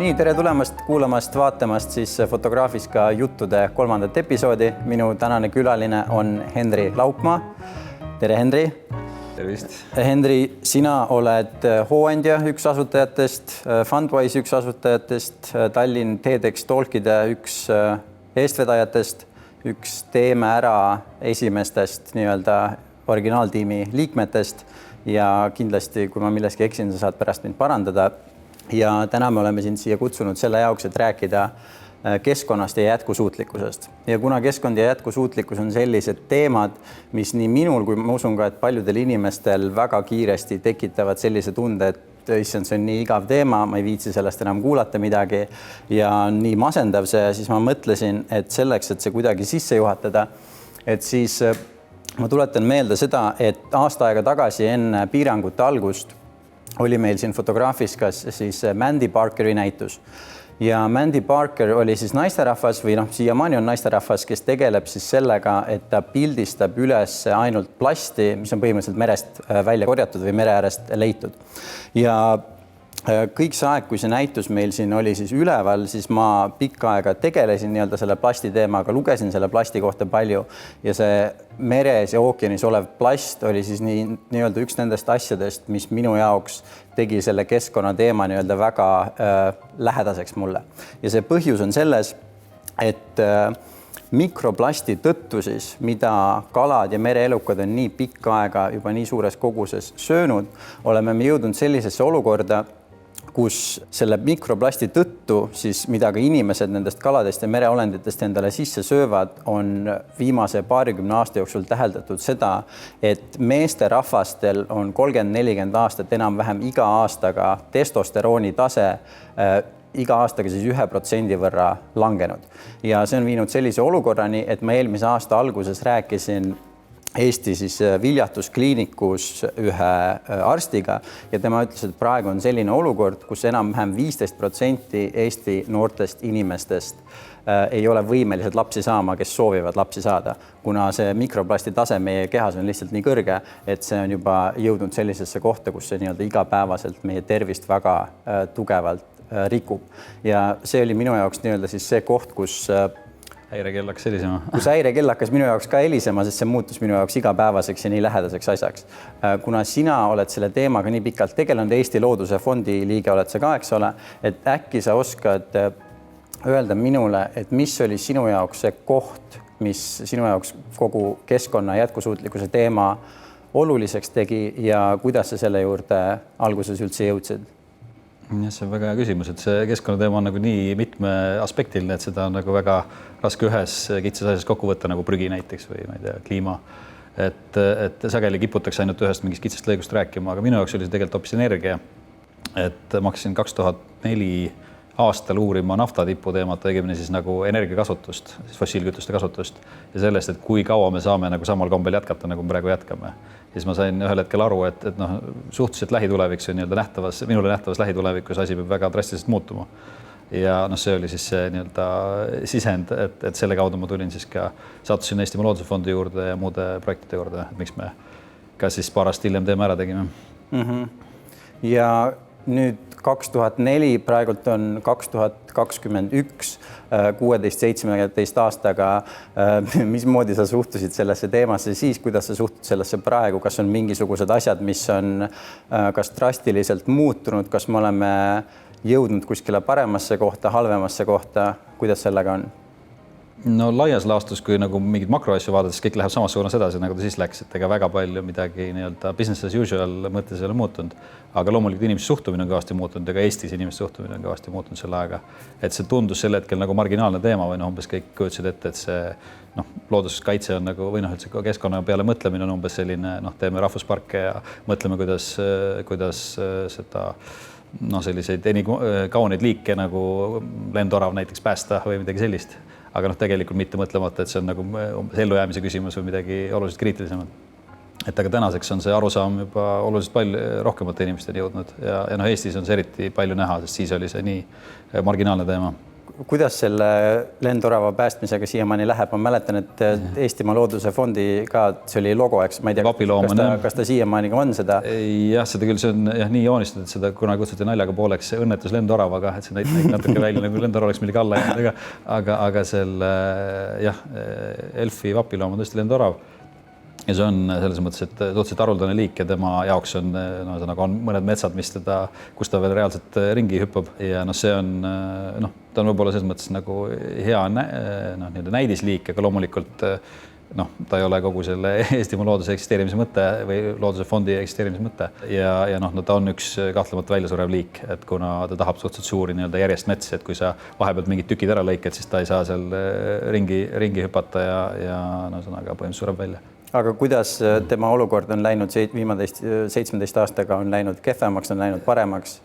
Nii, tere tulemast, kuulamast, vaatamast siis Fotograafiska juttude 3. episoodi. Minu tänane külaline on Henri Laupmaa. Tere, Henri. Tervist. Henri, sina oled Hooandja üks asutajatest, Fundwise üks asutajatest, Tallinn TEDx Talkide üks eestvedajatest, üks Teeme ära esimestest nii-öelda originaaltiimi liikmetest ja kindlasti, kui ma milleski eksin, sa saad pärast mind parandada. Ja täna me oleme sind siia kutsunud selle jaoks, et rääkida keskkonnast ja jätkusuutlikkusest. Ja kuna keskkond ja jätkusuutlikkus on sellised teemad, mis nii minul kui ma usun ka, et paljudel inimestel väga kiiresti tekitavad sellise tunde, et issand, see on nii igav teema, ma ei viitsi sellest enam kuulata midagi ja nii masendav see, siis ma mõtlesin, et selleks, et see kuidagi sisse juhatada, et siis ma tuletan meelde seda, et aasta aega tagasi enne piirangute algust oli meil siin Fotograafiskas siis Mandy Parkeri näitus. Ja Mandy Parker oli siis naisterahvas või siiamaani on naisterahvas, kes tegeleb siis sellega, et ta pildistab üles ainult plasti, mis on põhimõtteliselt merest välja korjatud või mere äärest leitud. Ja kõik see aeg, kui see näitus meil siin oli siis üleval, siis ma pikka aega tegelesin nii-öelda selle plasti teemaga, lugesin selle plasti kohta palju ja see meres ja ookeanis olev plast oli siis nii-öelda üks nendest asjadest, mis minu jaoks tegi selle keskkonna teema nii-öelda väga lähedaseks mulle. Ja see põhjus on selles, et mikroplasti tõttu siis, mida kalad ja mereelukad on nii pikka aega juba nii suures koguses söönud, oleme me jõudnud sellisesse olukorda, kus selle mikroplasti tõttu, siis mida ka inimesed nendest kaladest ja mereolenditest endale sisse söövad, on viimase 20 aasta jooksul täheldatud seda, et meeste rahvastel on 30-40 aastat enam-vähem iga aastaga testosterooni tase iga aastaga siis 1% võrra langenud. Ja see on viinud sellise olukorrani, et ma eelmise aasta alguses rääkisin Eesti siis Viljatuskliinikus ühe arstiga ja tema ütles, et praegu on selline olukord, kus enam-vähem 15% Eesti noortest inimestest ei ole võimelised lapsi saama, kes soovivad lapsi saada, kuna see mikroplasti tase meie kehas on lihtsalt nii kõrge, et see on juba jõudnud sellisesse kohta, kus see nii-öelda igapäevaselt meie tervist väga tugevalt rikub. Ja see oli minu jaoks nii-öelda siis see koht, kus häirekell hakkas helisema. Kus häirekell hakkas minu jaoks ka helisema, sest see muutus minu jaoks igapäevaseks ja nii lähedaseks asjaks. Kuna sina oled selle teemaga nii pikalt tegelenud, Eesti Looduse Fondi liige oled sa ka, eks ole, et äkki sa oskad öelda minule, et mis oli sinu jaoks see koht, mis sinu jaoks kogu keskkonna jätkusuutlikkuse teema oluliseks tegi ja kuidas sa selle juurde alguses üldse jõudsid? Ja, see on väga hea küsimus, et see keskkonnateema on nagu nii mitme aspektiline, et seda on nagu väga raske ühes kitsas asjas kokku võtta, nagu prügi näiteks või ma ei tea, kliima. Et sageli kiputakse ainult ühest mingist kitsast lõigust rääkima, aga minu jaoks oli see tegelikult hoopis energia. Et ma hakkasin 2004 aastal uurima naftatipu teemat, õigemini siis nagu energiakasutust, siis fossiilkütuste kasutust ja sellest, et kui kaua me saame nagu samal kombel jätkata, nagu praegu jätkame. Siis ma sain ühel hetkel aru, et suhteliselt lähituleviks on nii-öelda minule nähtavas lähitulevikus asi peab väga drastiliselt muutuma. Ja see oli siis see nii-öelda sisend, et selle kaudu ma tulin siis ka, sattusin Eestimaa Looduse Fondi juurde ja muude projektide juurde, miks me ka siis paar aastat hiljem Teeme ära tegime. Ja nüüd 2004, praegult on 2021, 16-17 aastaga. Mismoodi sa suhtusid sellesse teemasse siis, kuidas sa suhtud sellesse praegu? Kas on mingisugused asjad, mis on kas drastiliselt muutunud, kas me oleme jõudnud kuskile paremasse kohta, halvemasse kohta? Kuidas sellega on? No laias laastus, kui nagu mingid makroasju vaadates, kõik läheb samas suunas edasi, nagu ta siis läks, et ega väga palju midagi nii-öelda business as usual mõttes ei ole muutunud. Aga loomulikult inimeste suhtumine on kõvasti muutunud ja ka Eestis inimeste suhtumine on kõvasti muutunud selle aega. Et see tundus sel hetkel nagu marginaalne teema või umbes kõik kujutasid ette, et see looduskaitse on nagu või üldse keskkonna peale mõtlemine on umbes selline, teeme rahvusparke ja mõtleme, kuidas seda selliseid kauneid liike nagu lendorav näiteks päästa või midagi sellist. Aga tegelikult mitte mõtlemata, et see on nagu ellujäämise küsimus või midagi oluliselt kriitilisemad. Et aga tänaseks on see arusaam juba oluliselt palju rohkemate inimesteni jõudnud ja Eestis on see eriti palju näha, sest siis oli see nii marginaalne teema. kuidas selle lendorava päästmisega siiamaani läheb? Ma mäletan, et Eestimaa Looduse Fondi ka see oli logo, eks ma ei tea, kas ta siiamaani on seda? Jah, seda küll, see on nii joonistatud, et seda kuna kutsuti naljaga pooleks õnnetus lendoravaga, et see näitab natuke välja nagu lendorava oleks millegi alla jäänud, aga selle jah, Elfi vapiloom on tõesti lendorav. Ja see on selles mõttes, et suhteliselt haruldane liik ja tema jaoks on, on mõned metsad, kus ta veel reaalselt ringi hüppab ja see on, ta on võib-olla selles mõttes nagu hea näidisliik, aga loomulikult ta ei ole kogu selle Eestimaa looduse eksisteerimise mõte või looduse fondi eksisteerimise mõte ja ta on üks kahtlemata väljasurev liik, et kuna ta tahab suhteliselt suuri järjest metsi, et kui sa vahepealt mingid tükid ära lõikad, siis ta ei saa seal ringi hüpata ja põhimõtteliselt sureb välja. Aga kuidas tema olukord on läinud viimase 17 aastaga, on läinud kehvemaks, on läinud paremaks?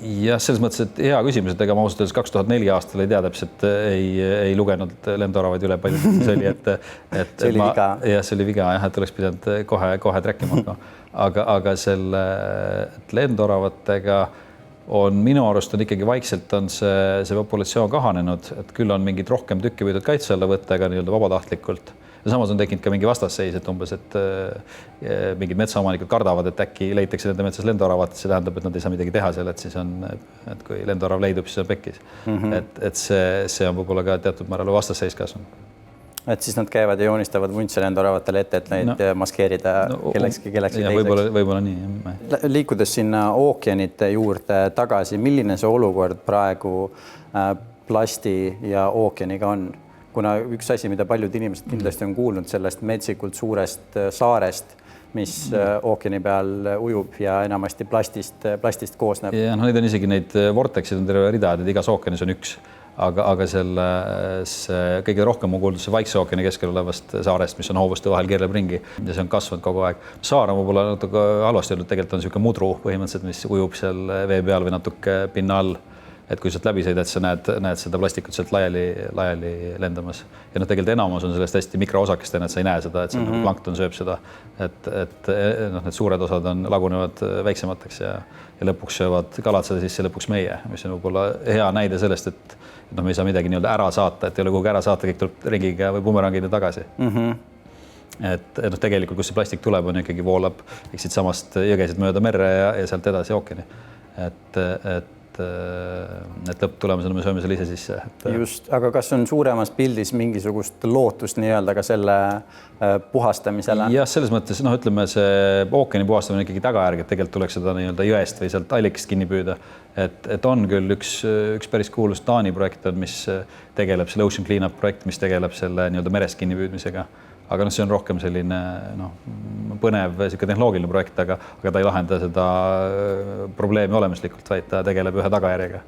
Jah, selles mõttes, et hea küsimus, et ega ma ausalt öeldes 2004 aastal ei tea täpselt, ei lugenud lendoravaid üle palju, see oli, see oli viga. Jah, see oli viga, et oleks pidanud kohe trackima, aga selle lendoravatega on minu arust on ikkagi vaikselt on see populatsioon kahanenud, et küll on mingid rohkem tükki võidud kaitse alla võtta, ega vabatahtlikult. Ja samas on tekkinud ka mingi vastasseis, et umbes, et mingid metsaomanikud kardavad, et äkki leitakse nende metsas lendoravat, see tähendab, et nad ei saa midagi teha seal, et siis on, et kui lendorav leidub, siis on pekkis. Et see on võib-olla ka teatud määral vastasseis kasvanud. Et siis nad käivad ja joonistavad vuntse lendoravatele ette, et neid maskeerida kellekski teiseks. Võib-olla nii. Liikudes sinna ookeanite juurde tagasi, milline see olukord praegu plasti ja ookeaniga on? Kuna üks asi, mida paljud inimesed kindlasti on kuulnud sellest metsikult suurest saarest, mis ookeani peal ujub ja enamasti plastist koosneb. Ja neid on isegi neid vorteksid on terve rida, et igas ookeanis on üks, aga kõige rohkem on kuuldud see Vaikse ookeani keskel olevast saarest, mis on hoovuste vahel keerleb ringi ja see on kasvanud kogu aeg. Saar on võib-olla natuke halvasti öeldud, tegelikult on niisugune mudru põhimõtteliselt, mis ujub seal vee peal või natuke pinna all. Et kui sealt läbi sõidad, sa näed seda plastikut sealt laiali lendamas. Ja tegelikult enamus on sellest hästi mikroosakestena, et sa ei näe seda, et see plankton sööb seda, et need suured osad lagunevad väiksemateks ja lõpuks söövad kalad seda sisse lõpuks meie, mis on võib-olla hea näide sellest, et me ei saa midagi ära saata, et ei ole kuhugi ära saata, kõik tuleb ringiga või bumerangina tagasi. Et tegelikult, kus see plastik tuleb, on ikkagi voolab siit samast jõgesid mööda merre ja sealt edasi ookeani. Et lõpptulemusena me sööme selle ise sisse. Just, aga kas on suuremas pildis mingisugust lootust nii-öelda ka selle puhastamisele? Jah, selles mõttes, ütleme see ookeani puhastamine ikkagi tagajärg, et tegelikult tuleks seda nii-öelda jõest või sealt allikast kinni püüda. Et on küll üks päris kuulus Taani projekt, mis tegeleb selle Ocean Cleanup projekt, mis tegeleb selle nii-öelda merest kinni püüdmisega. Aga see on rohkem selline põnev tehnoloogiline projekt, aga ta ei lahenda seda probleemi olemuslikult, vaid ta tegeleb ühe tagajärjega.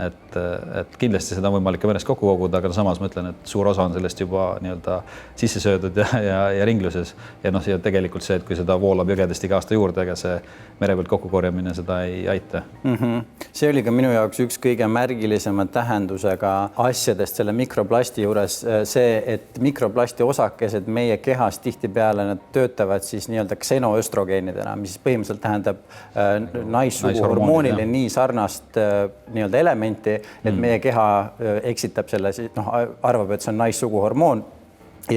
Et kindlasti seda on võimalik ka merest kokku koguda, aga samas ma ütlen, et suur osa on sellest juba nii-öelda sisse söödud ja ringluses. Ja tegelikult see, et kui seda voolab jõgedest iga aasta juurde, ega see mere pealt kokkukorjamine seda ei aita. See oli ka minu jaoks üks kõige märgilisema tähendusega asjadest selle mikroplasti juures see, et mikroplasti osakesed meie kehas tihtipeale nad töötavad siis nii-öelda ksenoöstrogeenidena, mis põhimõtteliselt tähendab naissuguhormoonile nii sarnast nii-öelda elementi, et meie keha eksitab selle, arvab, et see on naissuguhormoon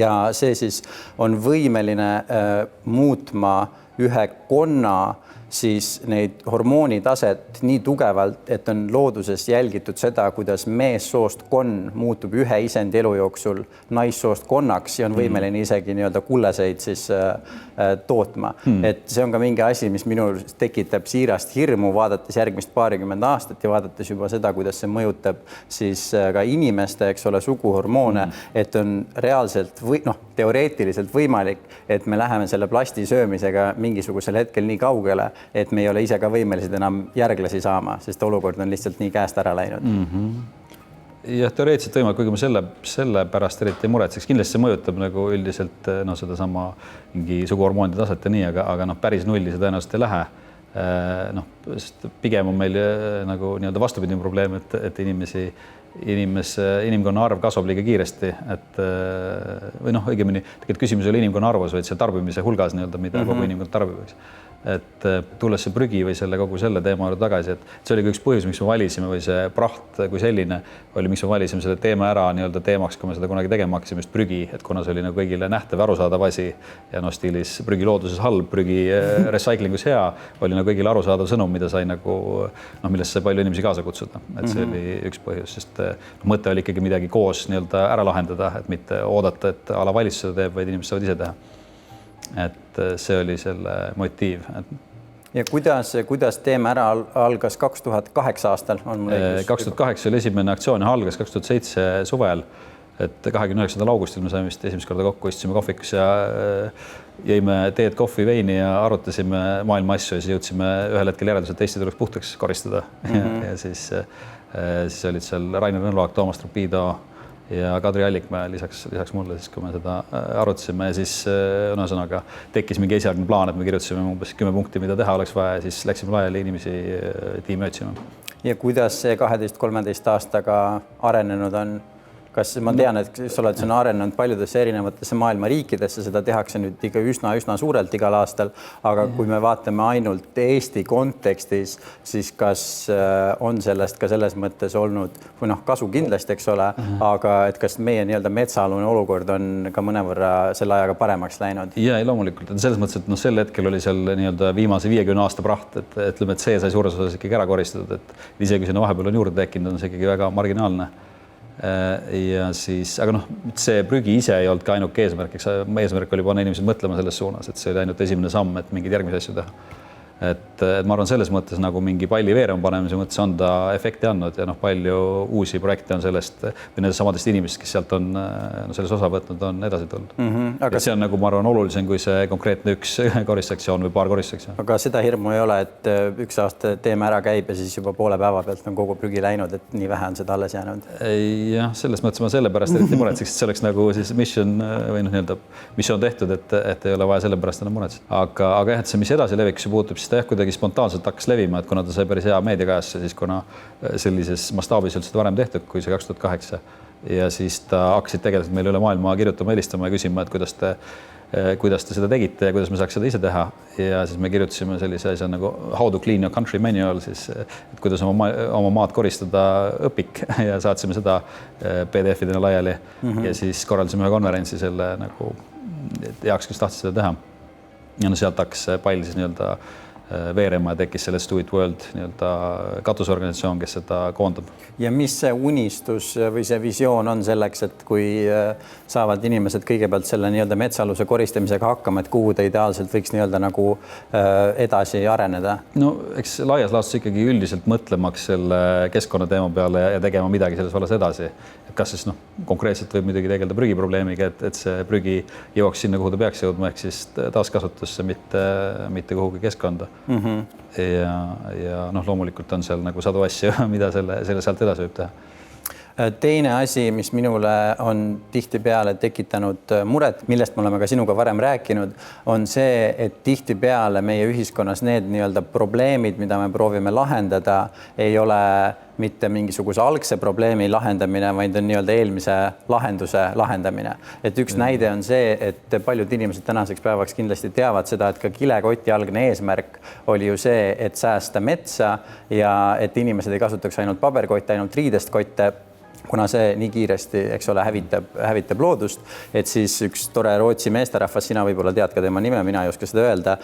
ja see siis on võimeline muutma ühe konna siis neid hormoonitaset nii tugevalt, et on looduses jälgitud seda, kuidas meessoost konn muutub ühe isendi elu jooksul naissoost konnaks ja on võimeline isegi nii-öelda kulleseid siis tootma. Et see on ka mingi asi, mis minul tekitab siirast hirmu, vaadates järgmist 20 aastat ja vaadates juba seda, kuidas see mõjutab siis ka inimeste, eks ole, suguhormoone, et on reaalselt või teoreetiliselt võimalik, et me läheme selle plasti söömisega mingisugusel hetkel nii kaugele, et me ei ole ise ka võimelised enam järglasi saama, sest olukord on lihtsalt nii käest ära läinud. Jah, teoreetiliselt võimalik, kuigi ma selle pärast eriti ei muretseks. Kindlasti see mõjutab nagu üldiselt seda sama mingi suguhormoonide taset ja nii, aga päris nulli see tõenäoliselt ei lähe. Pigem on meil nagu nii-öelda vastupidine probleem, et inimkonna arv kasvab liiga kiiresti, või õigemini, tegelikult küsimus ei ole inimkonna arvus, vaid see tarbimise hulgas, mida kogu inimkond tarbib. et tulles see prügi või kogu selle teema juurde tagasi, et see oli ka üks põhjus, miks me valisime või see praht kui selline oli, miks me valisime selle teema ära nii-öelda teemaks, kui me seda kunagi tegema hakkasime, just prügi, et kuna see oli nagu kõigile nähtav ja arusaadav asi ja stiilis prügi looduses halb, prügi recyclingus hea, oli nagu kõigile arusaadav sõnum, mida sai nagu millest sai palju inimesi kaasa kutsuda, et see oli üks põhjus, sest mõte oli ikkagi midagi koos nii-öelda ära lahendada, et mitte oodata, et ala valitsus seda teeb, vaid inimesed saavad ise teha. Et see oli selle motiiv. Ja kuidas teeme ära algas 2008 aastal? 2008 oli esimene aktsioon ja algas 2007 suvel, et 29. augustil me saime vist esimest korda kokku, istusime kohvikus ja jõime teed, kohvi, veini ja arutasime maailma asju ja siis jõudsime ühel hetkel järeldused, et Eesti tuleks puhtaks koristada. Ja siis olid seal Rainer Nõlvak, Toomas Trupido ja Kadri Allikmäe lisaks mulle, siis kui me seda arutasime ja siis ühesõnaga tekkis mingi esialgne plaan, et me kirjutasime umbes 10 punkti, mida teha oleks vaja ja siis läksime laiali inimesi tiimi otsima. Ja kuidas see 12-13 aastaga arenenud on? Kas ma tean, et sa oled arenenud paljudesse erinevatesse maailma riikidesse, seda tehakse nüüd ikka üsna suurelt igal aastal, aga kui me vaatame ainult Eesti kontekstis, siis kas on sellest ka selles mõttes olnud, või kasu kindlasti, eks ole, aga et kas meie nii-öelda metsaalune olukord on ka mõnevõrra selle ajaga paremaks läinud? Ja loomulikult, et selles mõttes, et sel hetkel oli seal nii-öelda viimase 50 aasta praht, et ütleme, et see sai suures osas ikkagi ära koristatud, et isegi kui sinna vahepeal on juurde tekkinud, on see ikkagi väga marginaalne. Ja siis, aga see prügi ise ei olnud ka ainuke eesmärk, eks eesmärk oli panna inimesed mõtlema selles suunas, et see oli ainult esimene samm, et mingid järgmisi asju teha. Et ma arvan, selles mõttes nagu mingi palli veerema panemise mõttes on ta efekti andnud ja palju uusi projekte on sellest või nendest samadest inimesest, kes sealt on selles osa võtnud, on edasi tulnud. Aga see on nagu, ma arvan, olulisem kui see konkreetne üks koristaktsioon või paar koristaktsioon. Aga seda hirmu ei ole, et üks aasta teeme ära käib ja siis juba poole päeva pealt on kogu prügi läinud, et nii vähe on seda alles jäänud? Jah, selles mõttes ma sellepärast eriti muretseks, et see oleks nagu siis mission või nii-öelda missioon tehtud, et ei ole vaja sellepärast enam muretseda. Aga jah, et see, mis edasi leviks puutub, siis ta kuidagi spontaanselt hakkas levima, et kuna ta sai päris hea meediakajasse, siis kuna sellises mastaabis üldse varem tehtud, kui see 2008 ja siis ta hakkasid tegelikult meil üle maailma kirjutama, helistama ja küsima, et kuidas te seda tegite ja kuidas me saaks seda ise teha. Ja siis me kirjutasime sellise asja nagu How to clean your country manual, siis et kuidas oma maad koristada õpik ja saatsime seda PDF-idena laiali ja siis korraldasime ühe konverentsi selle nagu jaoks, kes tahtsid seda teha. Ja sealt hakkas pall siis nii-öelda veerema ja tekkis sellest Do It World nii-öelda katusorganisatsioon, kes seda koondab. Ja mis see unistus või see visioon on selleks, et kui saavad inimesed kõigepealt selle nii-öelda metsaaluse koristamisega hakkama, et kuhu ta ideaalselt võiks nii-öelda nagu edasi areneda? No eks laias laastus ikkagi üldiselt mõtlemaks selle keskkonnateema peale ja tegema midagi selles vallas edasi. Et kas siis konkreetselt võib midagi tegeleda prügiprobleemiga, et see prügi jõuaks sinna, kuhu ta peaks jõudma, ehk siis taaskasutusse, mitte kuhugi keskkonda. Ja loomulikult on seal nagu sadu asju, mida selle sealt edasi võib teha. Teine asi, mis minule on tihtipeale tekitanud muret, millest me oleme ka sinuga varem rääkinud, on see, et tihtipeale meie ühiskonnas need nii-öelda probleemid, mida me proovime lahendada, ei ole mitte mingisuguse algse probleemi lahendamine, vaid on nii-öelda eelmise lahenduse lahendamine. Et üks näide on see, et paljud inimesed tänaseks päevaks kindlasti teavad seda, et ka kilekoti algne eesmärk oli ju see, et säästa metsa ja et inimesed ei kasutaks ainult paberkotte, ainult riidest kotte, kuna see nii kiiresti, eks ole, hävitab loodust, et siis üks tore Rootsi meesterahvas, sina võib-olla tead ka tema nime, mina ei oska seda öelda,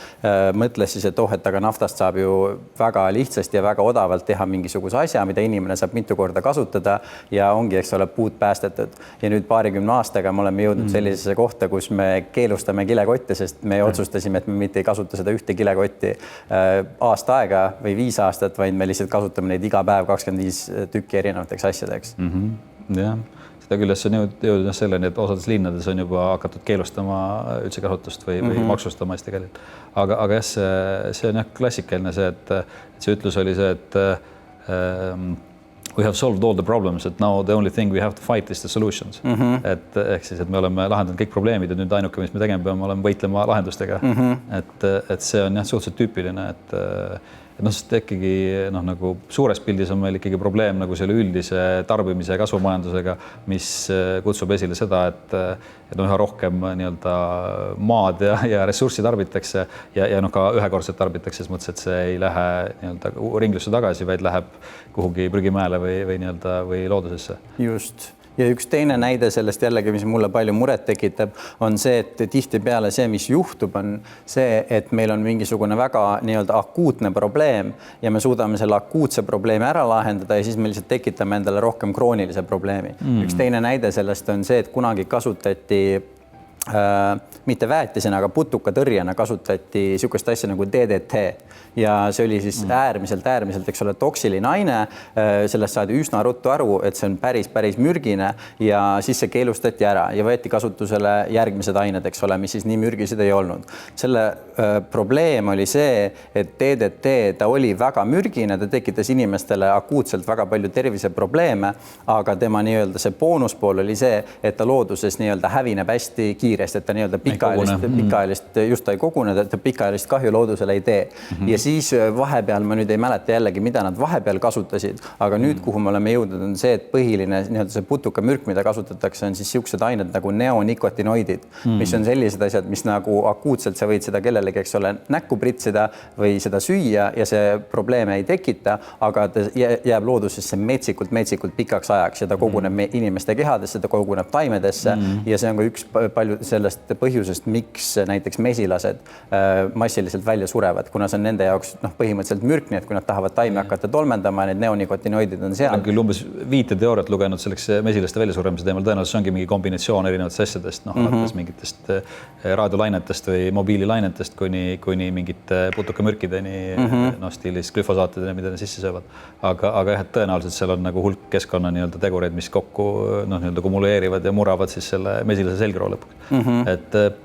mõtles siis, et et aga naftast saab ju väga lihtsasti ja väga odavalt teha mingisuguse asja, mida inimene saab mitu korda kasutada ja ongi, eks ole, puud päästetud. Ja nüüd 20 aastaga me oleme jõudnud sellisesse kohta, kus me keelustame kilekotte, sest me otsustasime, et me mitte ei kasuta seda ühte kilekotti aasta aega või 5 aastat, vaid me lihtsalt kasutame neid iga päev 25 tükki erinevateks asjadeks. Jah, seda küll on jõudnud selleni, et osades linnades on juba hakatud keelustama üldse kasutust või maksustama hästi kallilt. Aga jah, see on jah klassikaline see, et see ütlus oli see, et we have solved all the problems, et now the only thing we have to fight is the solutions. Et ehk siis, et me oleme lahendanud kõik probleemid ja nüüd ainuke, mis me tegema peame, oleme võitlema lahendustega. Et see on jah suhteliselt tüüpiline, et sest ikkagi nagu suures pildis on meil ikkagi probleem nagu selle üldise tarbimise ja kasvumajandusega, mis kutsub esile seda, et üha rohkem nii-öelda maad ja ressurssi tarbitakse ja ka ühekordselt tarbitakse, selles mõttes, et see ei lähe nii-öelda ringlusse tagasi, vaid läheb kuhugi prügimäele või nii-öelda või loodusesse. Just. Ja üks teine näide sellest jällegi, mis mulle palju muret tekitab, on see, et tihtipeale see, mis juhtub, on see, et meil on mingisugune väga nii-öelda akuutne probleem ja me suudame selle akuutse probleemi ära lahendada ja siis me lihtsalt tekitame endale rohkem kroonilise probleemi. Üks teine näide sellest on see, et kunagi kasutati mitte väetisena, aga putukatõrjena kasutati niisugust asja nagu DDT ja see oli siis äärmiselt, eks ole, toksiline aine. Sellest saadi üsna ruttu aru, et see on päris mürgine ja siis see keelustati ära ja võeti kasutusele järgmised ained, eks ole, mis siis nii mürgised ei olnud. Selle probleem oli see, et DDT, ta oli väga mürgine, ta tekitas inimestele akuutselt väga palju terviseprobleeme, aga tema nii-öelda see boonuspool oli see, et ta looduses nii-öelda hävineb hästi kiiresti, et ta nii-öelda pikaajalist just ta ei kogune, ta pikaajalist kahju loodusele ei tee. Ja siis vahepeal, ma nüüd ei mäleta jällegi, mida nad vahepeal kasutasid, aga nüüd, kuhu me oleme jõudnud, on see, et põhiline nii-öelda see putukamürk, mida kasutatakse, on siis siuksed ained nagu neonikotinoidid, mis on sellised asjad, mis nagu akuutselt sa võid seda kellelegi, eks ole, näkku pritsida või seda süüa ja see probleeme ei tekita, aga ta jääb loodusesse metsikult pikaks ajaks ja ta koguneb inimeste kehadesse, ta koguneb taimedesse ja see on ka üks palju sellest põhjusest, miks näiteks mesilased massiliselt välja surevad, kuna see on nende jaoks põhimõtteliselt mürk, nii et kui nad tahavad taime hakata tolmendama, need neonikotinoidid on seal. Olen küll umbes 5 teooriat lugenud selleks mesilaste väljasuremise teemal, tõenäoliselt ongi mingi kombinatsioon erinevatest asjadest, alates mingitest raadiolainetest või mobiililainetest kuni mingite putukamürkideni, stiilis glüfosaatideni, mida nad sisse söövad. Aga jah, tõenäoliselt seal on nagu hulk keskkonna nii-öelda tegureid, mis kokku nii-öelda kumuleerivad ja muravad siis selle mesilase selgroo lõpuks.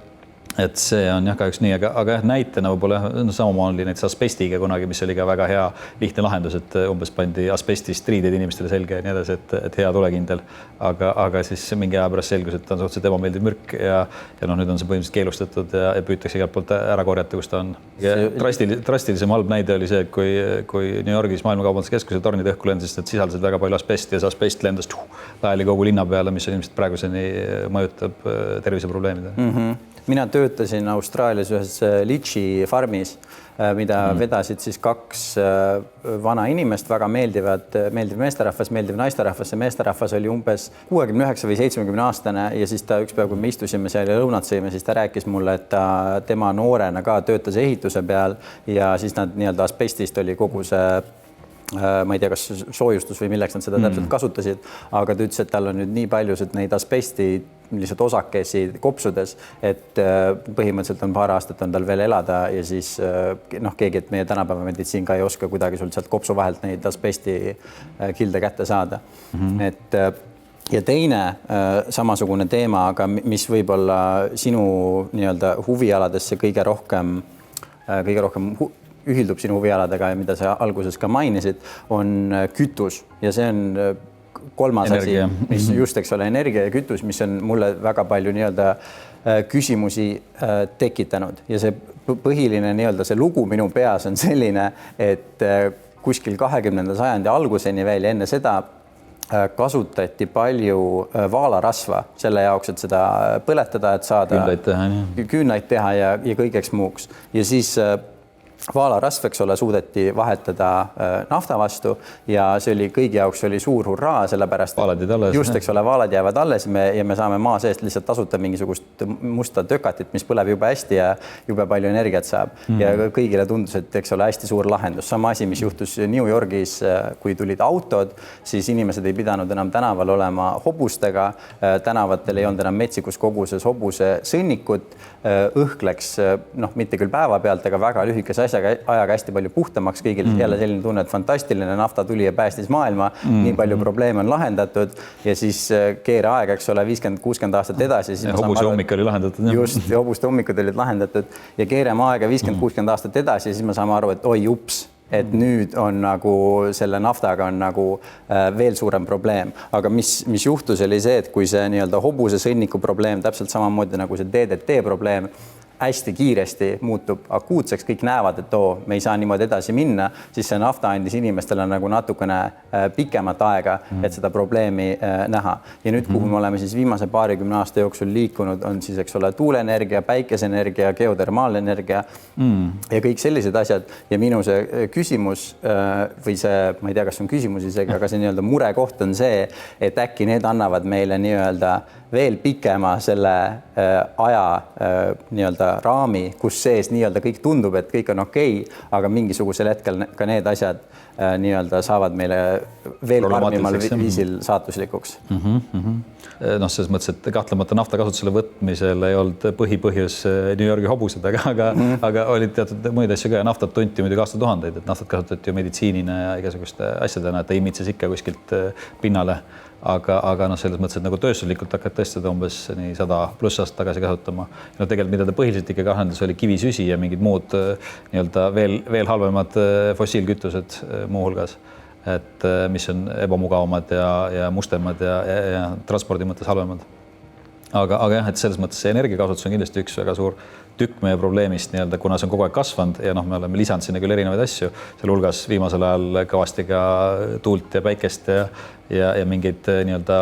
Et see on jah kahjuks nii, aga jah, näitena võib-olla samamoodi oli näiteks asbestiga kunagi, mis oli ka väga hea lihtne lahendus, et umbes pandi asbestist riided inimestele selge ja nii edasi, et hea tulekindel. Aga siis mingi aja pärast selgus, et ta on suhteliselt ebameeldiv mürk ja nüüd on see põhimõtteliselt keelustatud ja püütakse igalt poolt ära korjata, kus ta on. Drastilisem halb näide oli see, et kui New Yorgis maailmakaubanduskeskuse tornid õhku lendasid, et sisaldasid väga palju asbesti ja see asbest lendas laiali kogu linna peale, mis ilmselt praeguseni mõjutab terviseprobleemide. Mina töötasin Austraalias ühes litši farmis, mida vedasid siis 2 vana inimest, väga meeldiv meesterahvas, meeldiv naisterahvas. See meesterahvas oli umbes 69 või 70 aastane ja siis ta ükspäev, kui me istusime seal ja lõunat sõime, siis ta rääkis mulle, et tema noorena ka töötas ehituse peal ja siis nad nii-öelda asbestist oli kogu see ma ei tea, kas soojustus või milleks nad seda täpselt kasutasid, aga ta ütles, et tal on nüüd nii paljused neid asbesti lihtsalt osakesi kopsudes, et põhimõtteliselt on paar aastat on tal veel elada ja siis keegi, et meie tänapäeva meditsiin ka ei oska kuidagi sul sealt kopsu vahelt neid asbesti kilde kätte saada. Ja teine samasugune teema, aga mis võib-olla sinu nii-öelda huvialadesse kõige rohkem ühildub sinu huvialadega ja mida sa alguses ka mainisid, on kütus ja see on kolmas energia. Asi, mis just, eks ole, energia ja kütus, mis on mulle väga palju nii-öelda küsimusi tekitanud ja see põhiline nii-öelda see lugu minu peas on selline, et kuskil 20. sajandi alguseni veel enne seda kasutati palju vaalarasva selle jaoks, et seda põletada, et saada küünlaid teha ja kõigeks muuks ja siis vaalarasv, eks ole, suudeti vahetada nafta vastu ja see oli kõigi jaoks oli suur hurraa, sellepärast just, eks ole, vaalad jäävad alles ja me saame maa seest lihtsalt tasuta mingisugust musta tökatit, mis põleb jube hästi ja jube palju energiat saab ja kõigile tundus, et eks ole, hästi suur lahendus. Sama asi, mis juhtus New Yorgis, kui tulid autod, siis inimesed ei pidanud enam tänaval olema hobustega, tänavatel ei olnud enam metsikus koguses hobuse sõnnikut, õhk läks, mitte küll päeva pealt, aga väga lühikese ajaga hästi palju puhtamaks, kõigil jälle selline tunne, et fantastiline nafta tuli ja päästis maailma, nii palju probleeme on lahendatud ja siis keereaeg, eks ole, 50-60 aastat edasi. Hobuse hommik oli lahendatud. Just, hobuste hommikud olid lahendatud ja keeremaaega 50-60 aastat edasi ja siis me saame aru, et oi ups, et nüüd on nagu selle naftaga on nagu veel suurem probleem. Aga mis juhtus oli see, et kui see nii-öelda hobuse sõnniku probleem, täpselt samamoodi nagu see DDT probleem, hästi kiiresti muutub akuutseks, kõik näevad, et me ei saa niimoodi edasi minna, siis see nafta andis inimestele nagu natukene pikemat aega, et seda probleemi näha. Ja nüüd, kuhu me oleme siis viimase 20 aasta jooksul liikunud, on siis, eks ole, tuuleenergia, päikeseenergia, geotermaalenergia ja kõik sellised asjad. Ja minu see küsimus või see, ma ei tea, kas on küsimus isegi, aga see nii-öelda murekoht on see, et äkki need annavad meile nii-öelda veel pikema selle aja nii-öelda raami, kus sees nii-öelda kõik tundub, et kõik on okei, aga mingisugusel hetkel ka need asjad nii-öelda saavad meile veel karmimal viisil saatuslikuks. Noh, selles mõttes, et kahtlemata nafta kasutusele võtmisel ei olnud põhipõhjus New Yorgi hobused, aga olid teatud muid asju ka ja naftat tunti muidugi aastatuhandeid, et naftat kasutati ju meditsiinina ja igasuguste asjadena, et ta imitses ikka kuskilt pinnale. Aga selles mõttes, et nagu tööstuslikult hakati tõesti umbes nii 100+ aastat tagasi kasutama. No tegelikult, mida ta põhiliselt ikka asendas, oli kivisüsi ja mingid muud nii-öelda veel halvemad fossiilkütused muuhulgas, et mis on ebamugavamad ja mustemad ja transpordi mõttes halvemad. Aga jah, et selles mõttes see energiakasutus on kindlasti üks väga suur tükk meie probleemist nii-öelda, kuna see on kogu aeg kasvanud ja me oleme lisanud sinna küll erinevaid asju, seal hulgas viimasel ajal kõvasti ka tuult ja päikest ja mingeid nii-öelda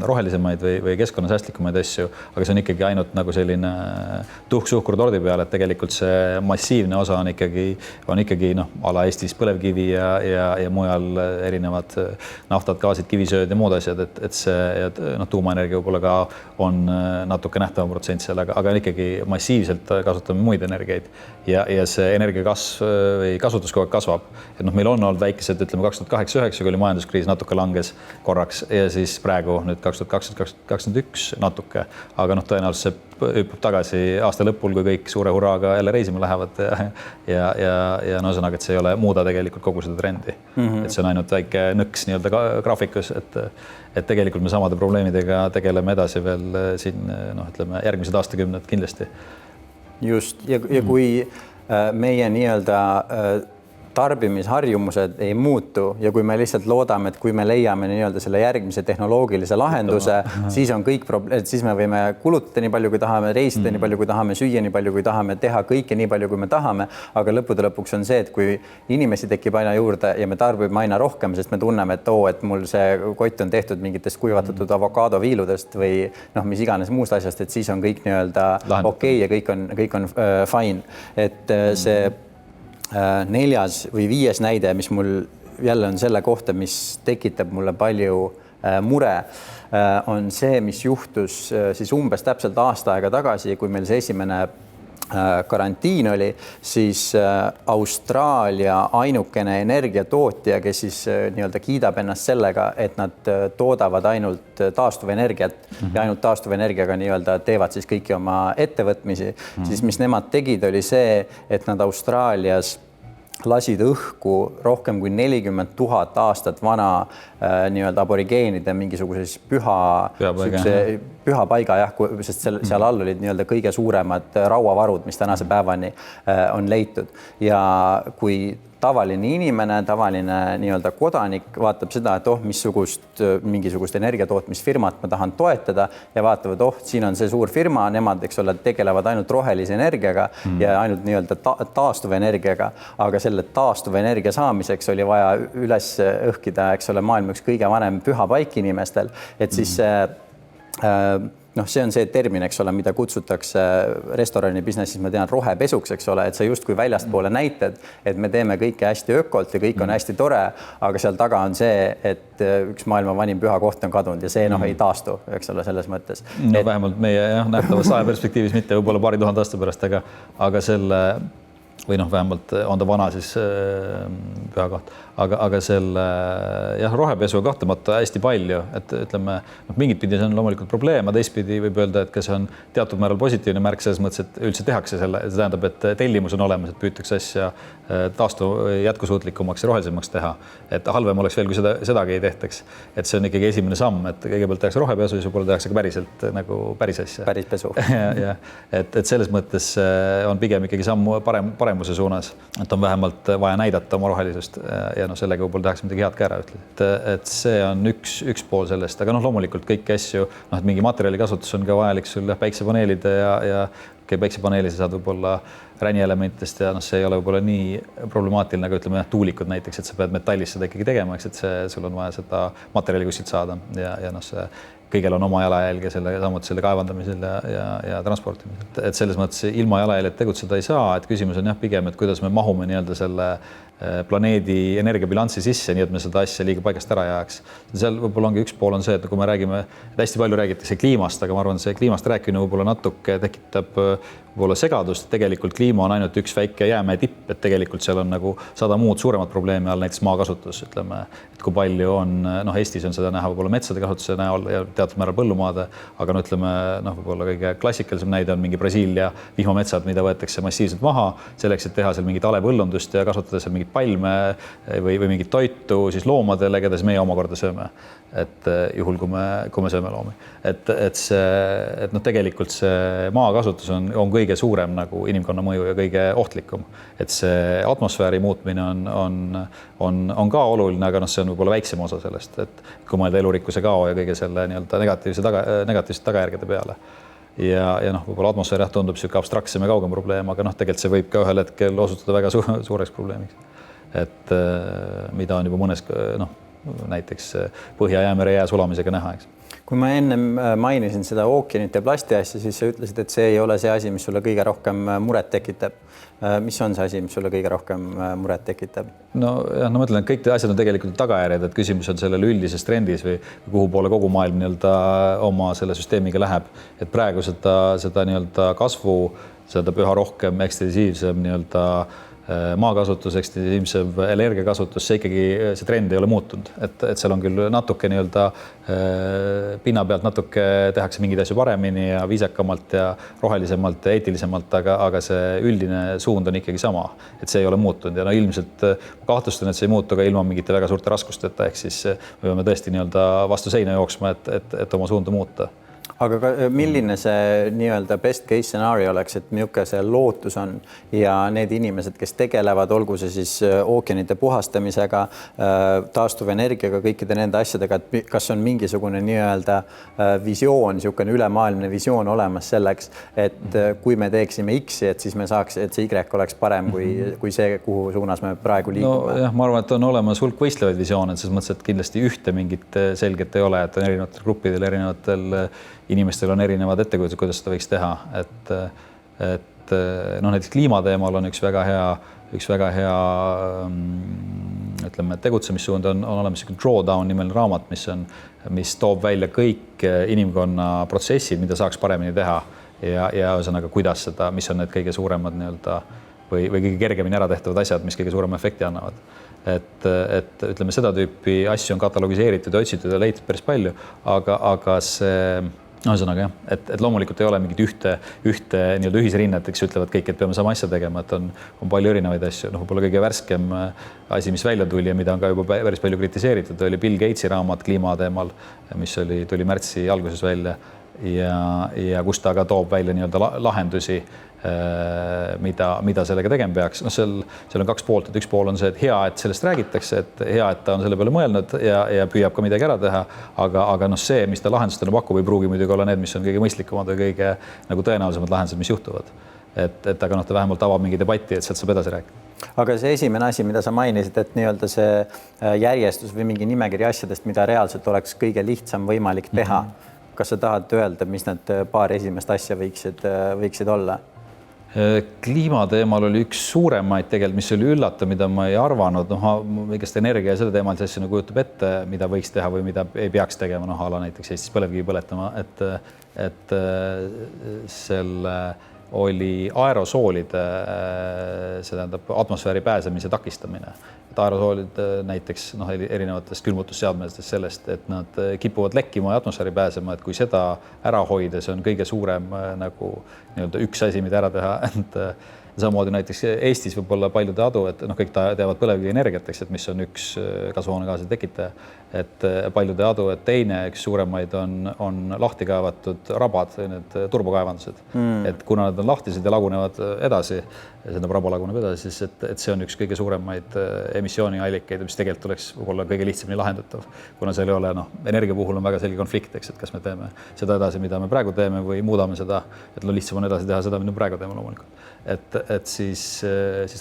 rohelisemaid või keskkonnasäästlikumaid asju, aga see on ikkagi ainult nagu selline tuhk-suhkur tordi peal, et tegelikult see massiivne osa on ikkagi ala Eestis põlevkivi ja mujal erinevad naftad, gaasid, kivisööd ja muud asjad, et see tuumaenergia võib-olla ka on natuke nähtavam protsent seal, aga ikkagi massiivselt kasutame muid energiaid ja see energiakasv või kasutus kogu aeg kasvab. Et meil on olnud väikesed, ütleme 2008-2009, kui oli majanduskriis, natuke langes korraks ja siis praegu nüüd 2020-2021 natuke, aga tõenäoliselt see hüppab tagasi aasta lõpul, kui kõik suure hurraaga jälle reisima lähevad ja ühesõnaga, et see ei ole muuda tegelikult kogu seda trendi. Et see on ainult väike nõks nii-öelda graafikus, et tegelikult me samade probleemidega tegeleme edasi veel siin, ütleme järgmised aastakümned kindlasti. Just, ja kui meie nii-öelda tarbimisharjumused ei muutu ja kui me lihtsalt loodame, et kui me leiame nii-öelda selle järgmise tehnoloogilise lahenduse, siis on kõik siis me võime kulutada nii palju, kui tahame, reisida nii palju, kui tahame, süüa nii palju, kui tahame, teha kõike nii palju, kui me tahame, aga lõppude lõpuks on see, et kui inimesi tekib aina juurde ja me tarbime aina rohkem, sest me tunneme, et mul see kott on tehtud mingitest kuivatatud avokadoviiludest või mis iganes muust asjast, et siis on kõik nii-öelda okei ja kõik on fine. Et see 4. või 5. näide, mis mul jälle on selle kohta, mis tekitab mulle palju mure, on see, mis juhtus siis umbes täpselt aasta aega tagasi, kui meil see esimene karantiin oli, siis Austraalia ainukene energiatootja, kes siis nii-öelda kiidab ennast sellega, et nad toodavad ainult taastuvenergiat ja ainult taastuvenergiaga nii-öelda teevad siis kõiki oma ettevõtmisi, siis mis nemad tegid, oli see, et nad Austraalias lasid õhku rohkem kui 40 000 aastat vana nii-öelda aborigeenide mingisuguses püha paiga, sest seal all olid nii-öelda kõige suuremad rauavarud, mis tänase päevani on leitud. Ja kui tavaline inimene, tavaline nii-öelda kodanik vaatab seda, et mingisugust energiatootmisfirmat ma tahan toetada ja vaatavad, siin on see suur firma, nemad, eks ole, tegelevad ainult rohelise energiaga ja ainult nii-öelda taastuvenergiaga, aga selle taastuvenergia saamiseks oli vaja üles õhkida, eks ole, maailma üks kõige vanem püha paik inimestel, et siis see on see termin, eks ole, mida kutsutakse restorani businessis, ma tean, rohepesuks, eks ole, et sa justkui väljastpoole näited, et me teeme kõike hästi ökolt ja kõik on hästi tore, aga seal taga on see, et üks maailma vanim püha koht on kadunud ja see ei taastu, eks ole, selles mõttes. Vähemalt meie nähtavas ajaperspektiivis mitte võib-olla paari tuhande aasta pärast, aga selle või vähemalt on ta vana siis püha koht, aga selle rohepesu kahtlemata hästi palju, et ütleme, mingit pidi see on loomulikult probleem, aga teistpidi võib öelda, et kas on teatud määral positiivne märk selles mõttes, et üldse tehakse selle, see tähendab, et tellimus on olemas, et püütakse asja jätkusuutlikumaks ja rohelisemaks teha, et halvem oleks veel, kui sedagi ei tehtaks, et see on ikkagi esimene samm, et kõigepealt tehakse rohepesu ja võib-olla tehakse ka päriselt nagu päris asja. Päris pesu. et selles mõttes on pigem ikkagi samm paremuse suunas, et on vähemalt vaja näidata oma rohelisust ja sellega võib-olla tehakse midagi head ka ära, et see on üks pool sellest, aga loomulikult kõiki asju, et mingi materjali kasutus on ka vajalik sul päiksepaneelide ja päiksepaneeli sa saad võib-olla ränielementidest ja see ei ole võib-olla nii problemaatiline, nagu ütleme tuulikud näiteks, et sa pead metallist seda ikkagi tegema, eks, et sul on vaja seda materjali kuskilt saada ja see kõigil on oma jalajälg ja samuti selle kaevandamisel ja transportimisel. Et selles mõttes ilma jalajäljed tegutseda ei saa, et küsimus on pigem, et kuidas me mahume nii-öelda selle planeedi energiabilanssi sisse, nii et me seda asja liiga paigast ära jääks. Seal võib-olla ongi üks pool on see, et kui me räägime, hästi palju räägitakse kliimast, aga ma arvan, see kliimast rääkimine võib-olla natuke tekitab võib-olla segadust. Tegelikult kliima on ainult üks väike jäämäe tipp, et tegelikult seal on nagu 100 muud suuremat probleemi all, näiteks maakasutus, ütleme, et kui palju on, Eestis on seda näha võib-olla metsade kasutuse näol ja teatud määral põllumaade, aga ütleme, võib-olla kõige klassikalisem näide on mingi Brasiilia vihmametsad, mida võetakse massiivselt maha selleks, et teha seal mingit alepõllundust ja kasvatada seal mingit palme või mingit toitu siis loomadele, keda siis meie omakorda sööme. Et juhul, kui me sööme loomi. Et tegelikult see maakasutus on kõige suurem nagu inimkonna mõju ja kõige ohtlikum. Et see atmosfääri muutmine on ka oluline, aga see on võib-olla väiksem osa sellest, et kui mõelda elurikkuse kao ja kõige selle nii-öelda negatiivsete tagajärgede peale. Ja võib-olla atmosfäär tundub siuke abstraktsem ja kaugem probleem, aga tegelikult see võib ka ühel hetkel osutuda väga suureks probleemiks. Et mida on juba mõnes näiteks Põhja-Jäämere jää sulamisega näha, eks. Kui ma ennem mainisin seda ookeanite plasti asja, siis sa ütlesid, et see ei ole see asi, mis sulle kõige rohkem muret tekitab. Mis on see asi, mis sulle kõige rohkem muret tekitab? Ma mõtlen, et kõik te asjad on tegelikult tagajärjed, et küsimus on sellel üldises trendis või kuhu poole kogu maailm nii-öelda oma selle süsteemiga läheb. Et praegu seda nii-öelda kasvu, seda üha rohkem ekstensiivsem nii-öelda maakasutus, ekstensiivsem energiakasutus, see trend ei ole muutunud, et seal on küll natuke nii-öelda pinna pealt natuke tehakse mingeid asju paremini ja viisakamalt ja rohelisemalt ja eetilisemalt, aga see üldine suund on ikkagi sama, et see ei ole muutunud ja ilmselt kahtlustan, et see ei muutu ka ilma mingite väga suurte raskusteta, ehk siis me peame tõesti nii-öelda vastu seina jooksma, et oma suunda muuta. Aga milline see nii-öelda best case scenario oleks, et milline see lootus on ja need inimesed, kes tegelevad, olgu see siis ookeanite puhastamisega, taastuvenergiaga, kõikide nende asjadega, et kas on mingisugune nii-öelda visioon, niisugune ülemaailmne visioon olemas selleks, et kui me teeksime X-i, et siis me saaks, et see Y oleks parem kui see, kuhu suunas me praegu liigume? Ma arvan, et on olemas hulk võistlevaid visioone, selles mõttes, et kindlasti ühte mingit selget ei ole, et on erinevatel gruppidel, erinevatel inimestel on erinevad ettekujutused, kuidas seda võiks teha, et näiteks kliimateemal on üks väga hea ütleme, tegutsemissuund on olemas selline Drawdown nimeline raamat, mis toob välja kõik inimkonna protsessid, mida saaks paremini teha ja ühesõnaga, kuidas seda, mis on need kõige suuremad nii-öelda või kõige kergemini ära tehtavad asjad, mis kõige suurema efekti annavad. Et ütleme, seda tüüpi asju on katalogiseeritud ja otsitud ja leitud päris palju, aga see ühesõnaga jah, et loomulikult ei ole mingit ühte nii-öelda ühisrinnet, eks ütlevad kõik, et peame sama asja tegema, et on palju erinevaid asju. Võib-olla kõige värskem asi, mis välja tuli ja mida on ka juba päris palju kritiseeritud, oli Bill Gatesi raamat kliimateemal, mis tuli märtsi alguses välja ja kus ta ka toob välja nii-öelda lahendusi, mida sellega tegema peaks. Seal on kaks poolt, et üks pool on see, et hea, et sellest räägitakse, et hea, et ta on selle peale mõelnud ja püüab ka midagi ära teha, aga see, mis ta lahendustena pakub, ei pruugi muidugi olla need, mis on kõige mõistlikumad või kõige nagu tõenäolisemad lahendused, mis juhtuvad. Aga ta vähemalt avab mingi debatti, et sealt saab edasi rääkida. Aga see esimene asi, mida sa mainisid, et nii-öelda see järjestus või mingi nimekiri asjadest, mida reaalselt oleks kõige lihtsam võimalik teha. Kas sa tahad öelda, mis need paar esimest asja võiksid olla? Kliimateemal oli üks suuremaid tegelikult, mis oli üllatav, mida ma ei arvanud, igast energia ja selle teemalise asjana kujutab ette, mida võiks teha või mida ei peaks tegema, ala näiteks Eestis põlevkivi põletama, et selle oli aerosoolide, see tähendab atmosfääri pääsemise takistamine. Et aerosoolid näiteks erinevatest külmutusseadmetest sellest, et nad kipuvad lekkima ja atmosfääri pääsema, et kui seda ära hoida, see on kõige suurem nagu nii-öelda üks asi, mida ära teha, samamoodi näiteks Eestis võib-olla paljude adu, et noh, kõik teavad põlevkivienergiat, eks, et mis on üks kasvuhoonegaaside tekitaja, et paljude adu, et teine üks suuremaid on lahti kaevatud rabad, need turbokaevandused, et kuna nad on lahtised ja lagunevad edasi, see raba laguneb edasi, siis et see on üks kõige suuremaid emissiooniallikaid, mis tegelikult oleks võib-olla kõige lihtsamini lahendatav, kuna seal ei ole, noh, energia puhul on väga selge konflikt, eks, et kas me teeme seda edasi, mida me praegu teeme või muudame seda, et lihtsam on edasi teha seda, mida me praegu teeme loomulikult. Et siis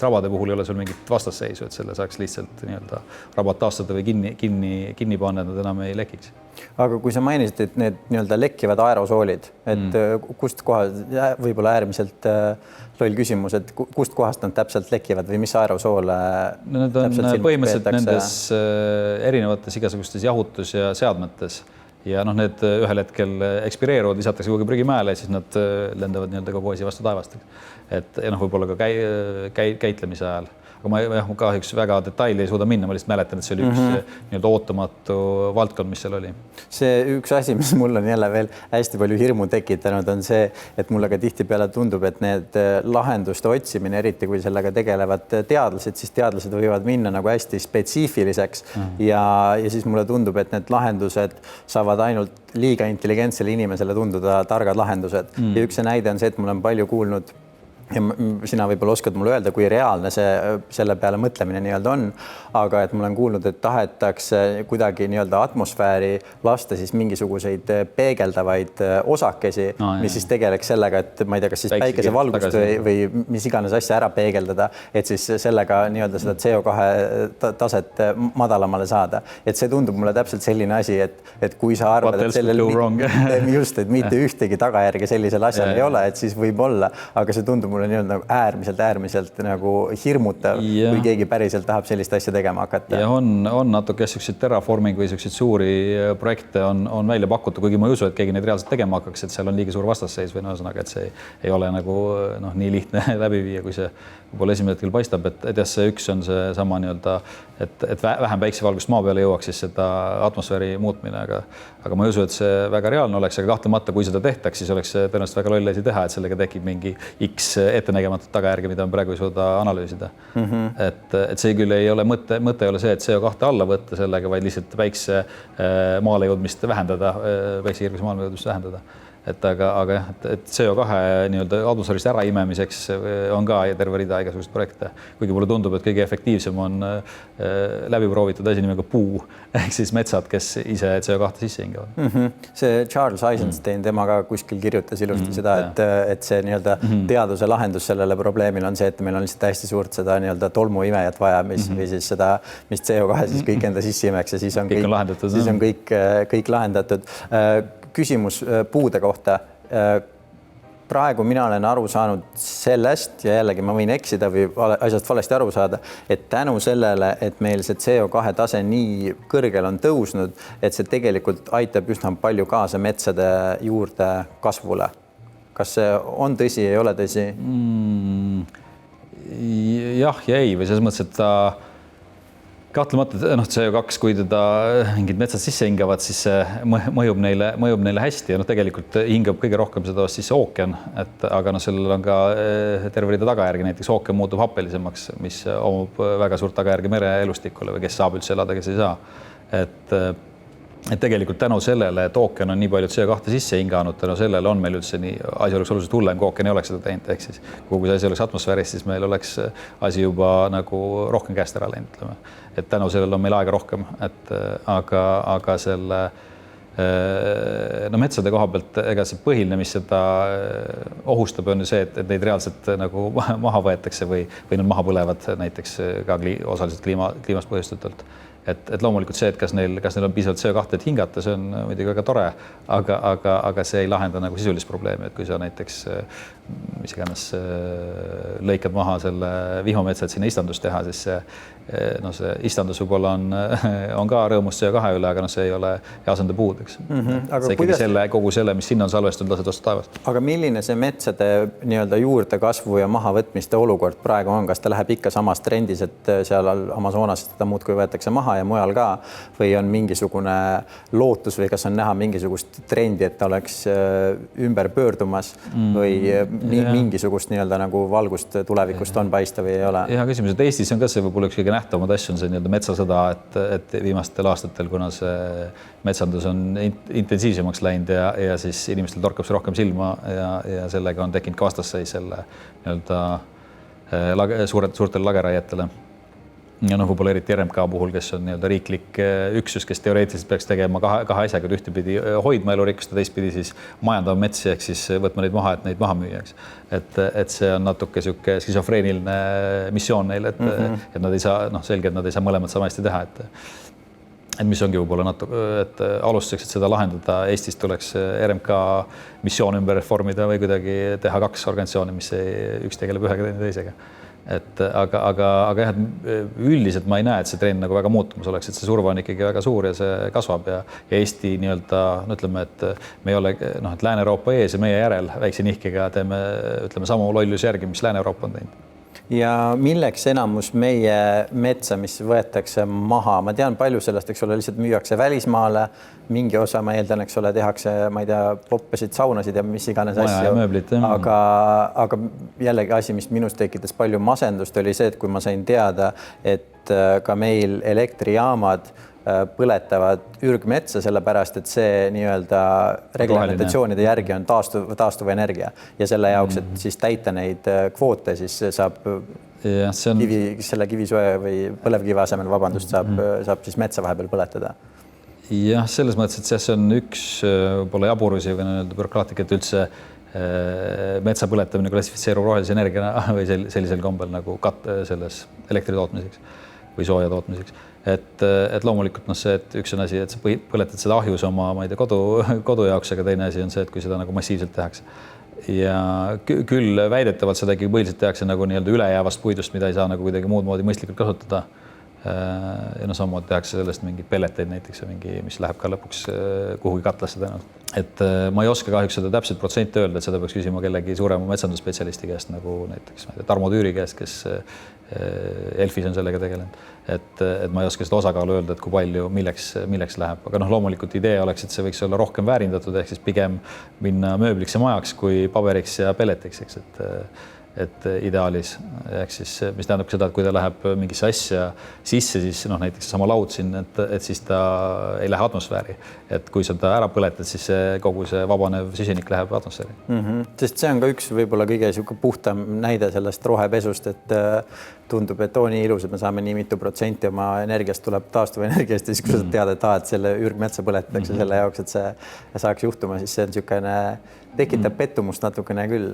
rabade puhul ei ole sul mingit vastasseisu, et selle saaks lihtsalt nii-öelda rabad taastada või kinni panna, et nad enam ei lekiks. Aga kui sa mainisid, et need nii-öelda lekkivad aerosoolid, et kust kohas, võib-olla äärmiselt loll küsimus, et kust kohast nad täpselt lekivad või mis aerosoole? Need on põhimõtteliselt nendes erinevates igasugustes jahutus- ja seadmetes. Ja noh, need ühel hetkel ekspireeruvad, lisatakse kuhugi prügimäele ja siis nad lendavad nii-öelda kogu asi vastu taevast. Et ja noh, võib-olla ka käitlemise ajal. Aga ma kahjuks väga detaili ei suuda minna, ma lihtsalt mäletan, et see oli üks nii-öelda ootamatu valdkond, mis seal oli. See üks asi, mis mul on jälle veel hästi palju hirmu tekitanud, on see, et mulle ka tihtipeale tundub, et need lahenduste otsimine, eriti kui sellega tegelevad teadlased, siis teadlased võivad minna nagu hästi spetsiifiliseks ja siis mulle tundub, et need lahendused saavad ainult liiga intelligentsele inimesele tunduda targad lahendused. Ja üks näide on see, et mul on palju kuulnud ja sina võib-olla oskad mulle öelda, kui reaalne selle peale mõtlemine nii-öelda on, aga et mul on kuulnud, et tahetakse kuidagi nii-öelda atmosfääri lasta siis mingisuguseid peegeldavaid osakesi, mis siis tegeleks sellega, et ma ei tea, kas siis päikesevalgust või mis iganes asja ära peegeldada, et siis sellega nii-öelda seda CO2 taset madalamale saada. Et see tundub mulle täpselt selline asi, et kui sa arvad, et sellel just, et mitte ühtegi tagajärge sellisel asjal ei ole, et siis võib olla, aga see tundub mulle nii-öelda äärmiselt nagu hirmutav, kui keegi päriselt tahab sellist asja tegema hakata. Ja on natuke selliseid terraforming või selliseid suuri projekte on välja pakutud, kuigi ma ei usu, et keegi neid reaalselt tegema hakkaks, et seal on liiga suur vastasseis või ühesõnaga, et see ei ole nagu nii lihtne läbi viia, kui see võib-olla esimene hetkel paistab, et jah, see üks on see sama nii-öelda, et vähem päiksevalgust maa peale jõuaks siis seda atmosfääri muutmine, aga ma ei usu, et see väga reaalne oleks, aga kahtlemata, kui seda tehtaks, siis oleks see tõenäoliselt väga loll asi teha, et sellega tekib mingi X ettenägematut tagajärge, mida me praegu ei suuda analüüsida. Et see küll ei ole mõte ei ole see, et CO2 alla võtta sellega, vaid lihtsalt väikse maale jõudmist vähendada, väikse kirguse maale jõudmist vähendada. Aga jah, et CO2 nii-öelda atmosfäärist ära imemiseks on ka terve rida igasugust projekte. Kuigi mulle tundub, et kõige efektiivsem on läbi proovitud asi nimega puu, ehk siis metsad, kes ise CO2 sisse hingavad. See Charles Eisenstein, tema ka kuskil kirjutas ilusti seda, et see nii-öelda teaduse lahendus sellele probleemile on see, et meil on lihtsalt hästi suurt seda nii-öelda tolmuimejat vaja, või siis seda, mis CO2 siis kõik enda sisse imeks ja siis on kõik lahendatud. Küsimus puude kohta. Praegu mina olen aru saanud sellest ja jällegi ma võin eksida või asjast valesti aru saada, et tänu sellele, et meil see CO2 tase nii kõrgel on tõusnud, et see tegelikult aitab üsna palju kaasa metsade juurde kasvule. Kas see on tõsi, ei ole tõsi? Jah ja ei, või selles mõttes, et ta kahtlemata CO2, kui teda mingid metsad sisse hingavad, siis mõjub neile hästi ja tegelikult hingab kõige rohkem seda siis ookean, aga sellel on ka terve rida tagajärgi, näiteks ookean muutub happelisemaks, mis omab väga suurt tagajärgi mereelustikule või kes saab üldse elada, kes ei saa. Et tegelikult tänu sellele, et ookean on nii palju CO2 sisse hinganud, tänu sellele on meil üldse nii, asi oleks oluliselt hullem, kui ookean ei oleks seda teinud, ehk siis kui see asi oleks atmosfääris, siis meil oleks asi juba nagu rohkem käest ära läinud, ütleme. Et tänu sellele on meil aega rohkem, aga selle metsade koha pealt, ega see põhiline, mis seda ohustab, on ju see, et neid reaalselt nagu maha võetakse või nad maha põlevad näiteks ka osaliselt kliimast põhjustatult. Et loomulikult see, et kas neil on piisavalt CO2, et hingata, see on muidugi väga tore, aga see ei lahenda nagu sisulist probleemi, et kui sa näiteks mis iganes lõikad maha selle vihmametsad sinna istandust teha, siis noh, see istandus võib-olla on ka rõõmus CO2 üle, aga noh, see ei ole ei asenda puud, eks. See ikkagi kogu selle, mis sinna on salvestunud, lased vastu taevast. Aga milline see metsade nii-öelda juurdekasvu ja mahavõtmiste olukord praegu on? Kas ta läheb ikka samas trendis, et seal Amazonas seda muudkui võetakse maha ja mujal ka, või on mingisugune lootus või kas on näha mingisugust trendi, et ta oleks ümber pöördumas või mingisugust nii-öelda nagu valgust tulevikust on paista või ei ole? Hea küsimus, et Eestis on ka see võib-olla üks kõige nähtavamad asju on see nii-öelda metsasõda, et viimastel aastatel, kuna see metsandus on intensiivsemaks läinud ja siis inimestel torkab see rohkem silma ja sellega on tekkinud ka vastasseis selle nii-öelda suurtele lageraietele. Ja noh, võib-olla eriti RMK puhul, kes on nii-öelda riiklik üksus, kes teoreetiliselt peaks tegema kahe asjaga, ühtepidi hoidma elurikkust ja teistpidi siis majandama metsi ehk siis võtma neid maha, et neid maha müüa. Et see on natuke sihuke skisofreeniline missioon neil, et nad ei saa, noh, selge, et nad ei saa mõlemad sama hästi teha, et mis ongi võib-olla natuke, et alustuseks, et seda lahendada, Eestis tuleks RMK missioon ümber reformida või kuidagi teha kaks organisatsiooni, mis üks tegeleb ühega, teine teisega. Aga jah, et üldiselt ma ei näe, et see trend nagu väga muutumas oleks, et see surve on ikkagi väga suur ja see kasvab ja Eesti nii-öelda, no ütleme, et me ei ole, noh, et Lääne-Euroopa ees ja meie järel väikse nihkiga teeme, ütleme, samu lollus järgi, mis Lääne-Euroopa on teinud. Ja milleks enamus meie metsa, mis võetakse maha, ma tean palju sellest, eks ole, lihtsalt müüakse välismaale, mingi osa, ma eeldan, eks ole, tehakse, ma ei tea, poppesid, saunasid ja mis iganes asju. Aga jällegi asi, mis minus tekitas palju masendust, oli see, et kui ma sain teada, et ka meil elektrijaamad põletavad ürgmetsa, sellepärast, et see nii-öelda reglementatsioonide järgi on taastuv energia ja selle jaoks, et siis täita neid kvoote, siis saab selle kivisöe või põlevkivi asemel, vabandust, saab siis metsa vahepeal põletada. Jah, selles mõttes, et see on üks võib-olla jaburusi või nii-öelda bürokraatlik, et üldse metsa põletamine klassifitseerub rohelise energiana või sellisel kombel nagu selles elektri tootmiseks või sooja tootmiseks. Et loomulikult see, et üks on asi, et sa põletad seda ahjus oma, ma ei tea, kodu jaoks, aga teine asi on see, et kui seda nagu massiivselt tehakse. Ja küll väidetavalt seda ikkagi põhiliselt tehakse nagu nii-öelda ülejäävast puidust, mida ei saa nagu kuidagi muud moodi mõistlikult kasutada. Ja samamoodi tehakse sellest mingid pelleteid näiteks, mis läheb ka lõpuks kuhugi katlasse tõenäoliselt. Et ma ei oska kahjuks seda täpselt protsenti öelda, et seda peaks küsima kellegi suurema metsandusspetsialisti käest, nagu näiteks Tarmo Tüüri käest, kes Elfis on sellega tegelenud. Et ma ei oska seda osakaalu öelda, et kui palju, milleks läheb. Aga loomulikult idee oleks, et see võiks olla rohkem väärindatud, ehk siis pigem minna mööbliks ja majaks kui paberiks ja pelletiks, eks, et ideaalis, ehk siis mis tähendab seda, et kui ta läheb mingisse asja sisse, siis näiteks sama laud siin, et siis ta ei lähe atmosfääri. Et kui sa ta ära põletad, siis kogu see vabanev süsinik läheb atmosfääri. Sest see on ka üks võib-olla kõige puhtam näide sellest rohepesust, et tundub, et nii ilus, et me saame nii mitu protsenti oma energiast tuleb taastuva energiast ja siis kui sa tead, et selle ürgmetsa põletatakse selle jaoks, et see saaks juhtuma, siis see on niisugune tekitab pettumust natukene küll.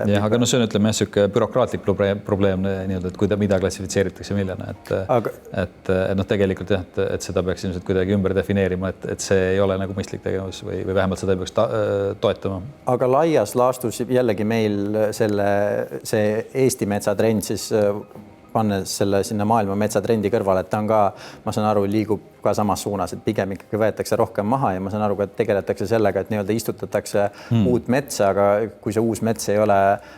Jah, aga see on, ütleme, niisugune bürokraatlik probleem, nii-öelda, et mida klassifitseeritakse millena. Et tegelikult jah, et seda peaks ilmselt kuidagi ümber defineerima, et see ei ole nagu mõistlik tegevus või vähemalt seda ei peaks toetama. Aga laias laastus jällegi meil see Eesti metsatrend siis pannes selle sinna maailma metsatrendi kõrvale, et ta on ka, ma saan aru, liigub ka samas suunas, et pigem ikkagi võetakse rohkem maha ja ma saan aru, et tegeletakse sellega, et nii-öelda istutatakse uut metsa, aga kui see uus mets ei ole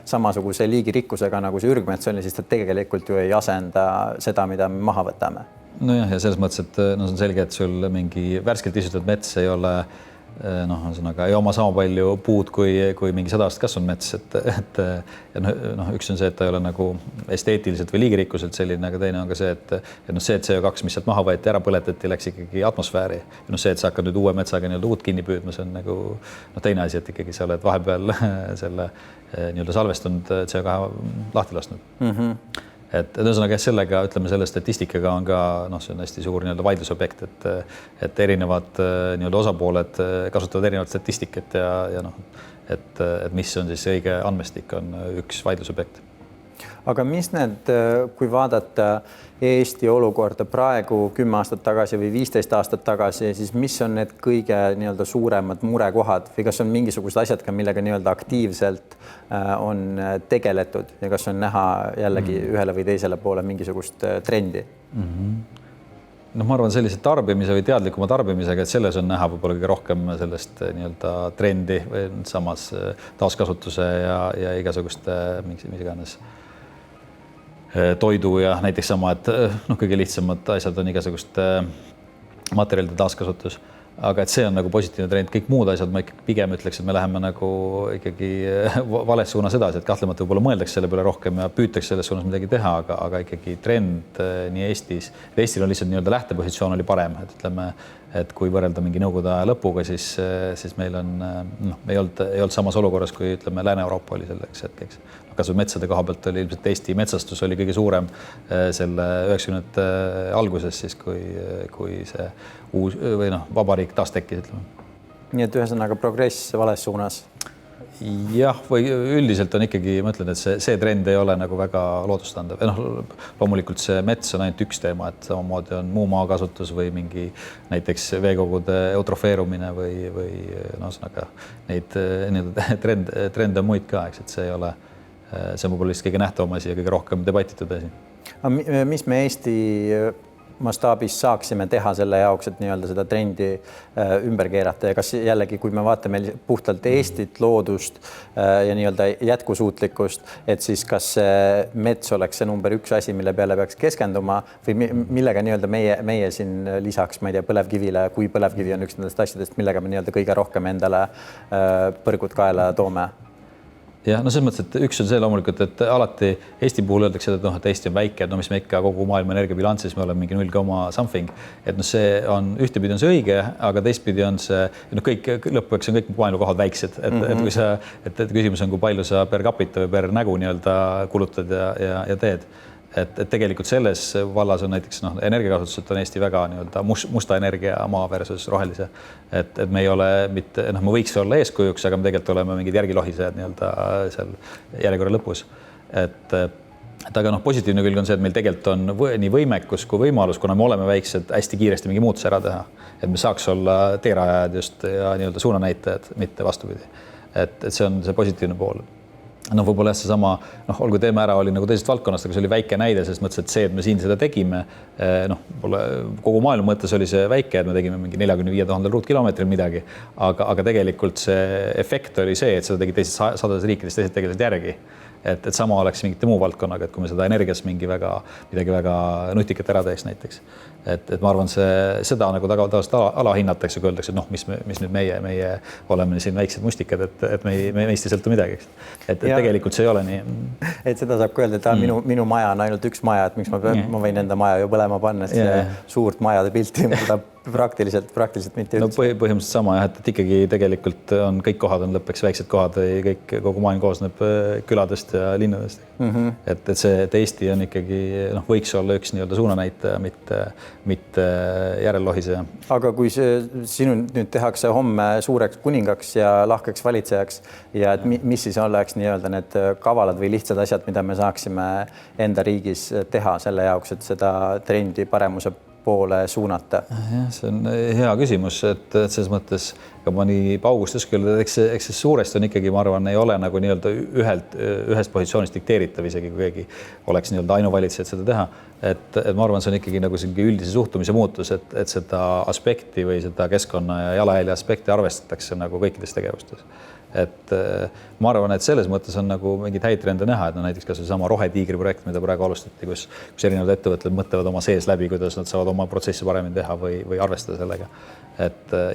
samasuguse liigirikkusega nagu see ürgmets oli, siis ta tegelikult ju ei asenda seda, mida me maha võtame. Nojah, ja selles mõttes, et see on selge, et sul mingi värskelt istutatud mets ei ole ei oma sama palju puud kui mingi 100 aastat kasvanud mets, et üks on see, et ta ei ole nagu esteetiliselt või liigirikkuselt selline, aga teine on ka see, et see CO2, mis sealt maha võeti, ära põletati, läks ikkagi atmosfääri. Ja see, et sa hakkad nüüd uue metsaga nii-öelda uut kinni püüdma, see on nagu teine asi, et ikkagi sa oled vahepeal selle nii-öelda salvestunud CO2 lahti lasknud. Et ühesõnaga sellega, ütleme, selle statistikaga on ka, see on hästi suur nii-öelda vaidlusobjekt, et erinevad nii-öelda osapooled kasutavad erinevat statistikat ja et mis on siis õige andmestik, on üks vaidlusobjekt. aga mis need, kui vaadata Eesti olukorda praegu 10 aastat tagasi või 15 aastat tagasi, siis mis on need kõige nii-öelda suuremad murekohad või kas on mingisugused asjad ka, millega nii-öelda aktiivselt on tegeletud ja kas on näha jällegi ühele või teisele poole mingisugust trendi? No ma arvan sellise tarbimise või teadlikuma tarbimisega, et selles on näha võib-olla kõige rohkem sellest nii-öelda trendi või samas taaskasutuse ja igasuguste mis iganes toidu ja näiteks sama, et kõige lihtsamad asjad on igasuguste materjalide taaskasutus, aga et see on nagu positiivne trend, kõik muud asjad ma ikkagi pigem ütleks, et me läheme nagu ikkagi vales suunas edasi, et kahtlemata võib-olla mõeldakse selle peale rohkem ja püütakse selles suunas midagi teha, aga ikkagi trend nii Eestil on lihtsalt nii-öelda lähtepositsioon oli parem, et ütleme, et kui võrrelda mingi nõukogude aja lõpuga, siis meil on ei olnud samas olukorras, kui ütleme Lääne-Euroopa oli selleks hetkeks. Kas või metsade koha pealt oli ilmselt Eesti metsastus oli kõige suurem selle 90-ndate alguses, siis kui see uus või vabariik taas tekkis, ütleme. Nii et ühesõnaga progress vales suunas. Jah, või üldiselt on ikkagi, ma ütlen, et see trend ei ole nagu väga loodustandev. Loomulikult see mets on ainult üks teema, et samamoodi on muu maakasutus või mingi näiteks veekogude eutrofeerumine või ühesõnaga neid trende on muid ka, eks, et see on võib-olla lihtsalt kõige nähtavam asi ja kõige rohkem debatitud asi. Mis me Eesti mastaabis saaksime teha selle jaoks, et nii-öelda seda trendi ümber keerata ja kas jällegi, kui me vaatame puhtalt Eestit, loodust ja nii-öelda jätkusuutlikkust, et siis kas mets oleks see number 1 asi, mille peale peaks keskenduma või millega nii-öelda meie siin lisaks, ma ei tea, põlevkivile, kui põlevkivi on üks nendest asjadest, millega me nii-öelda kõige rohkem endale põrgud kaela toome? Ja selles mõttes, et üks on see loomulikult, et alati Eesti puhul öeldakse, et Eesti on väike, mis me ikka kogu maailma energiabilanssis, me oleme mingi 0, something, et see on ühtepidi on see õige, aga teistpidi on see, kõik lõpuks on kõik maailma kohad väiksed, et küsimus on, kui palju sa per capita või per nägu nii-öelda kulutad ja teed. Et tegelikult selles vallas on näiteks energiakasutuselt on Eesti väga nii-öelda musta energia maa versus rohelise. Et me ei ole mitte, me võiks olla eeskujuks, aga me tegelikult oleme mingid järgilohised nii-öelda seal järjekorra lõpus. Aga positiivne külg on see, et meil tegelikult on nii võimekus kui võimalus, kuna me oleme väiksed, hästi kiiresti mingi muutus ära teha. Et me saaks olla teerajajad just ja nii-öelda suunanäitajad, mitte vastupidi. Et see on see positiivne pool. Võib-olla seesama, olgu teeme ära, oli nagu teisest valdkonnast, aga see oli väike näide, sest mõttes, et see, et me siin seda tegime, kogu maailma mõttes oli see väike, et me tegime mingi 45 000 ruutkilomeetril midagi, aga tegelikult see efekt oli see, et seda tegi teised sadades riikides, teised tegelesid järgi. Et sama oleks mingite muu valdkonnaga, et kui me seda energias midagi väga nutikat ära teeks näiteks. Et ma arvan, seda nagu tavaliselt alahinnatakse, kui öeldakse, et mis nüüd meie oleme siin väiksed mustikad, et meist ei sõltu midagi. Et tegelikult see ei ole nii. Et seda saab öelda, et minu maja on ainult üks maja, et miks ma võin enda maja ju põlema panna, et suurt majade pilti mulle praktiliselt mitte üldse. Põhimõtteliselt sama, et ikkagi tegelikult on kõik kohad on lõppeks väiksed kohad või kogu maailm koosneb küladest ja linnadest. Et Eesti on ikkagi võiks olla üks nii-öelda suunanäitaja, mitte järellohiseja. Aga kui sinu nüüd tehakse homme suureks kuningaks ja lahkeks valitsejaks ja et mis siis oleks nii-öelda need kavalad või lihtsad asjad, mida me saaksime enda riigis teha selle jaoks, et seda trendi paremuse poole suunata? Jah, see on hea küsimus, et selles mõttes ka ma nii paugustas küll, eks see suuresti on ikkagi, ma arvan, ei ole nagu nii-öelda ühest positsioonist dikteeritav, isegi kui keegi oleks nii-öelda ainuvalitseja seda teha. Et ma arvan, see on ikkagi nagu üldise suhtumise muutus, et seda aspekti või seda keskkonna ja jalajälje aspekti arvestatakse nagu kõikides tegevustes. Et ma arvan, et selles mõttes on nagu mingid häid trende näha, et näiteks kas sama Rohetiigri projekt, mida praegu alustati, kus erinevad ettevõtted mõtlevad oma sees läbi, kuidas nad saavad oma protsessi paremini teha või arvestada sellega.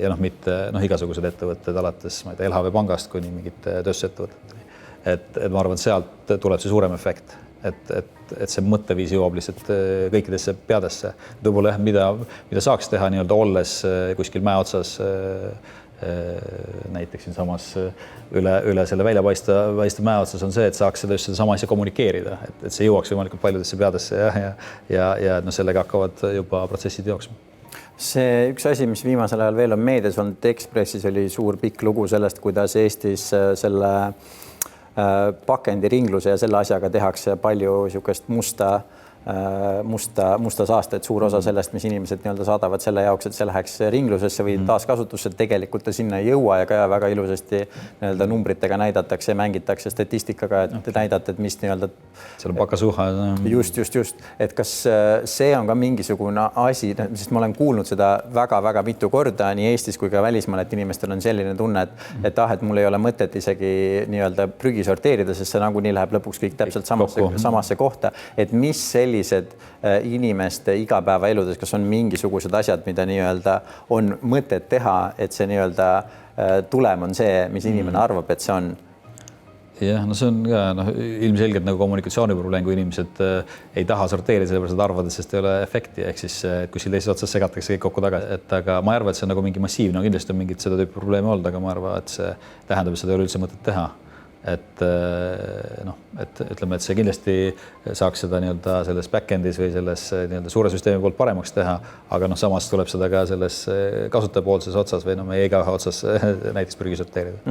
Ja mitte igasugused ettevõtted alates LHV pangast kuni mingid tööstusettevõtted. Et ma arvan, et sealt tuleb see suurem efekt, et see mõtteviis jõuab lihtsalt kõikidesse peadesse. Võib-olla mida saaks teha nii-öelda olles kuskil mäe otsas näiteks siin samas üle selle väljapaistva mäe otsas on see, et saaks seda sama asja kommunikeerida, et see jõuaks võimalikult paljudesse peadesse ja sellega hakkavad juba protsessid jooksma. See üks asi, mis viimasel ajal veel on meedias olnud, Ekspressis oli suur pikk lugu sellest, kuidas Eestis selle pakendiringluse ja selle asjaga tehakse palju niisugust musta saastet, suur osa sellest, mis inimesed nii-öelda saadavad selle jaoks, et see läheks ringlusesse või taaskasutusse, tegelikult ta sinna ei jõua ja ka väga ilusasti nii-öelda numbritega näidatakse, mängitakse statistikaga, et näidata, et mis nii-öelda seal on pakasuha. Just, et kas see on ka mingisugune asi, sest ma olen kuulnud seda väga-väga mitu korda nii Eestis kui ka välismaal, et inimestel on selline tunne, et mul ei ole mõtet isegi nii-öelda prügi sorteerida, sest see nagunii läheb lõpuks kõik täpselt samasse kohta, et mis sellised inimeste igapäevaeludes, kas on mingisugused asjad, mida nii-öelda on mõtet teha, et see nii-öelda tulem on see, mis inimene arvab, et see on? Jah, no see on ka ilmselgelt nagu kommunikatsiooniprobleem, kui inimesed ei taha sorteerida, sellepärast arvavad, sest ei ole efekti, ehk siis kuskil teises otsas segatakse kõik kokku tagasi, et aga ma ei arva, et see on nagu mingi massiivne, kindlasti on mingid seda tüüpi probleeme olnud, aga ma arvan, et see tähendab, et seda ei ole üldse mõtet teha. Et ütleme, et see kindlasti saaks seda nii-öelda selles back-endis või selles nii-öelda suure süsteemi poolt paremaks teha, aga samas tuleb seda ka selles kasutajapoolses otsas või meie igaühe otsas näiteks prügi sorteerida.